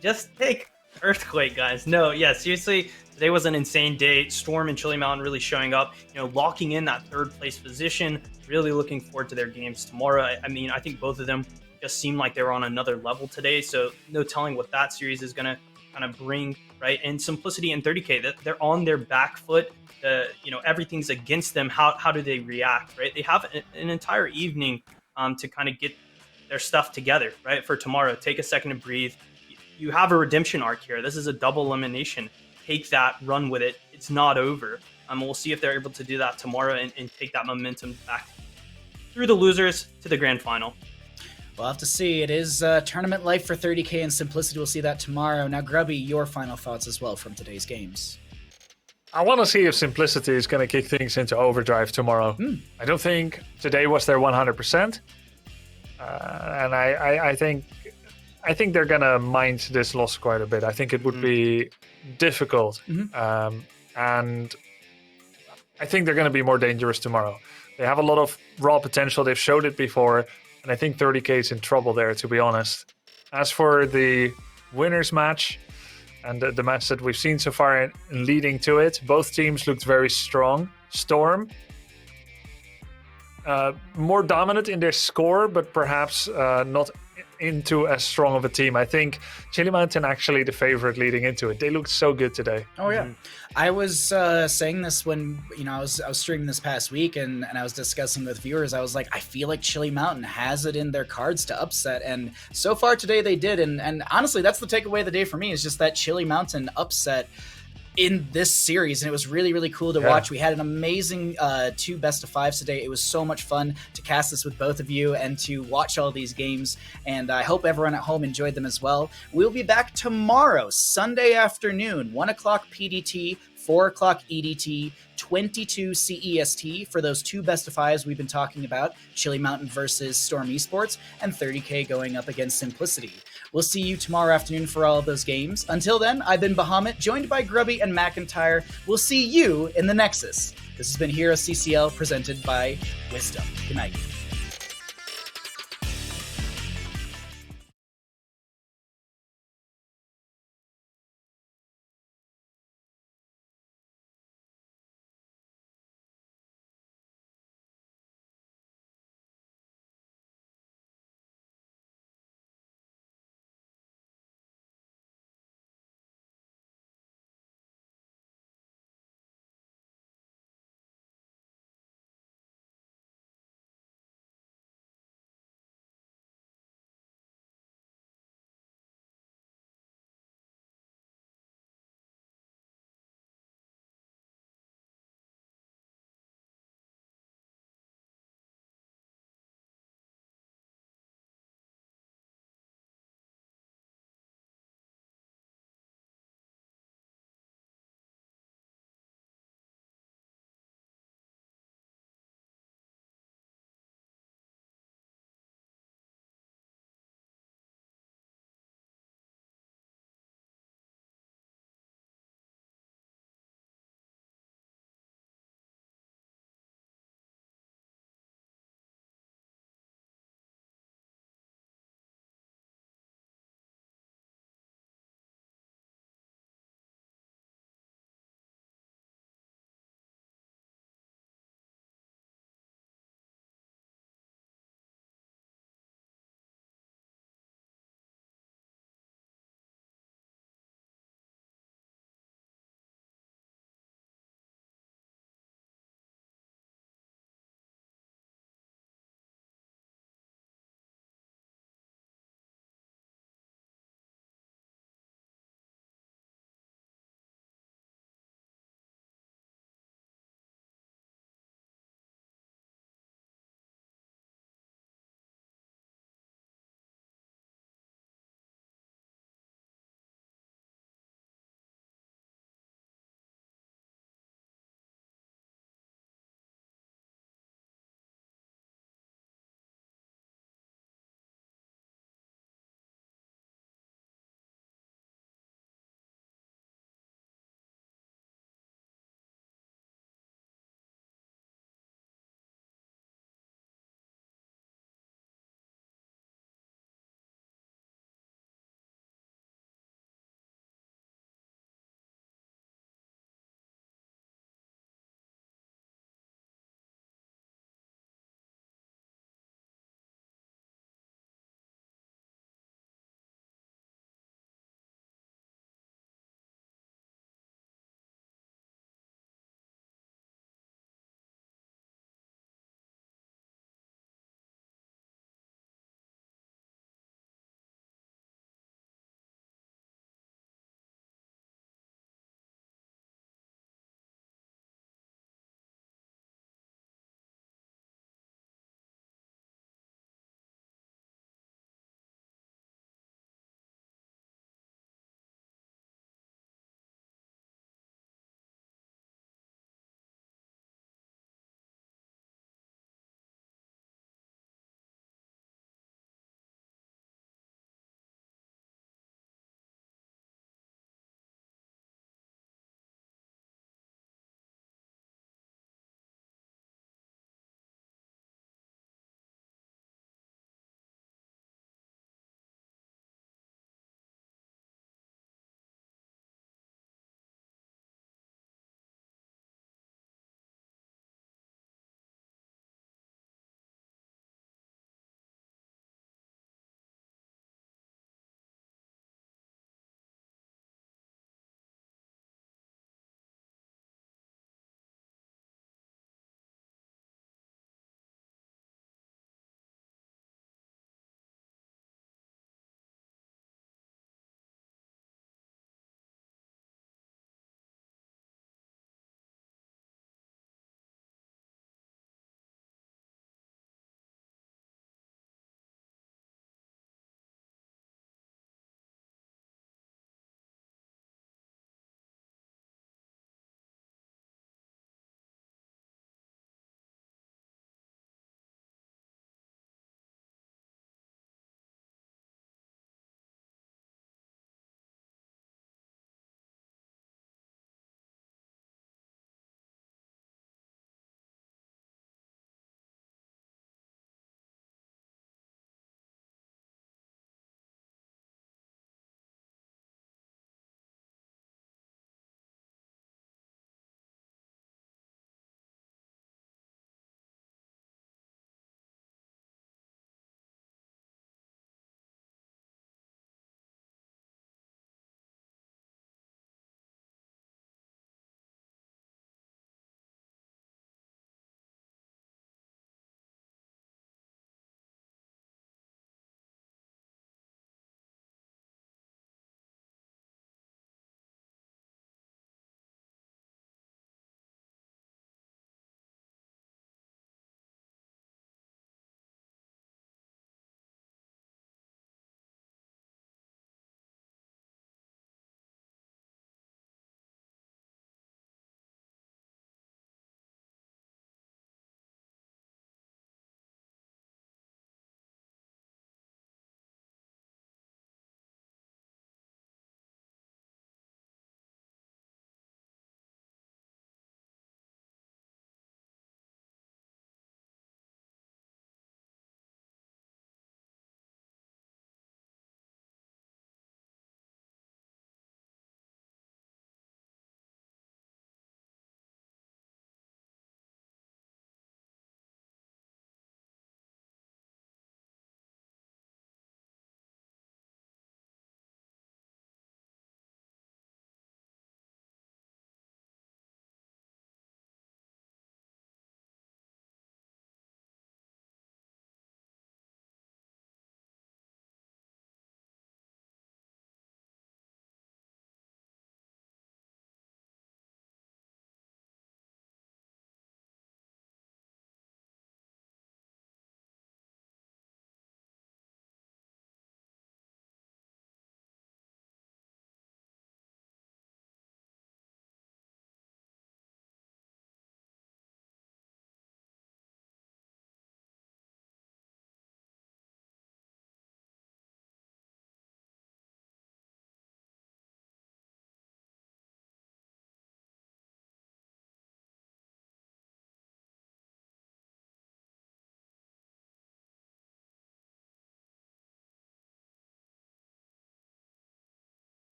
Just take Earthquake, guys. No, yeah, seriously, today was an insane day. Storm and Chili Mountain really showing up, locking in that third place position. Really looking forward to their games tomorrow. I mean, I think both of them just seemed like they were on another level today. So no telling what that series is going to kind of bring, right? And Simplicity and 30K, they're on their back foot. Everything's against them. How do they react, right? They have an entire evening to kind of get their stuff together, right? For tomorrow, take a second to breathe. You have a redemption arc here. This is a double elimination. Take that, run with it. It's not over. We'll see if they're able to do that tomorrow and take that momentum back through the losers to the grand final. We'll have to see. It is tournament life for 30K and Simplicity. We'll see that tomorrow. Now, Grubby, your final thoughts as well from today's games. I want to see if Simplicity is going to kick things into overdrive tomorrow. I don't think today was their 100%. And I think they're going to mind this loss quite a bit. I think it would be difficult. And I think they're going to be more dangerous tomorrow. They have a lot of raw potential. They've showed it before. And I think 30K is in trouble there, to be honest. As for the winners match and the match that we've seen so far in leading to it, both teams looked very strong. Storm, more dominant in their score, but perhaps not into as strong of a team. I think Chili Mountain actually the favorite leading into it. They looked so good today. Oh yeah. I was saying this when I was streaming this past week and I was discussing with viewers. I was like, I feel like Chili Mountain has it in their cards to upset, and so far today they did. And honestly, that's the takeaway of the day for me, is just that Chili Mountain upset in this series, and it was really, really cool to watch. We had an amazing 2 best of 5s today. It was so much fun to cast this with both of you and to watch all these games, and I hope everyone at home enjoyed them as well. We'll be back tomorrow, Sunday afternoon, 1 o'clock PDT, 4 o'clock EDT, 22 CEST for those 2 best of 5s we've been talking about, Chili Mountain versus Storm Esports, and 30K going up against Simplicity. We'll see you tomorrow afternoon for all of those games. Until then, I've been Bahamut, joined by Grubby and McIntyre. We'll see you in the Nexus. This has been HeroesCCL, presented by Wisdom. Good night.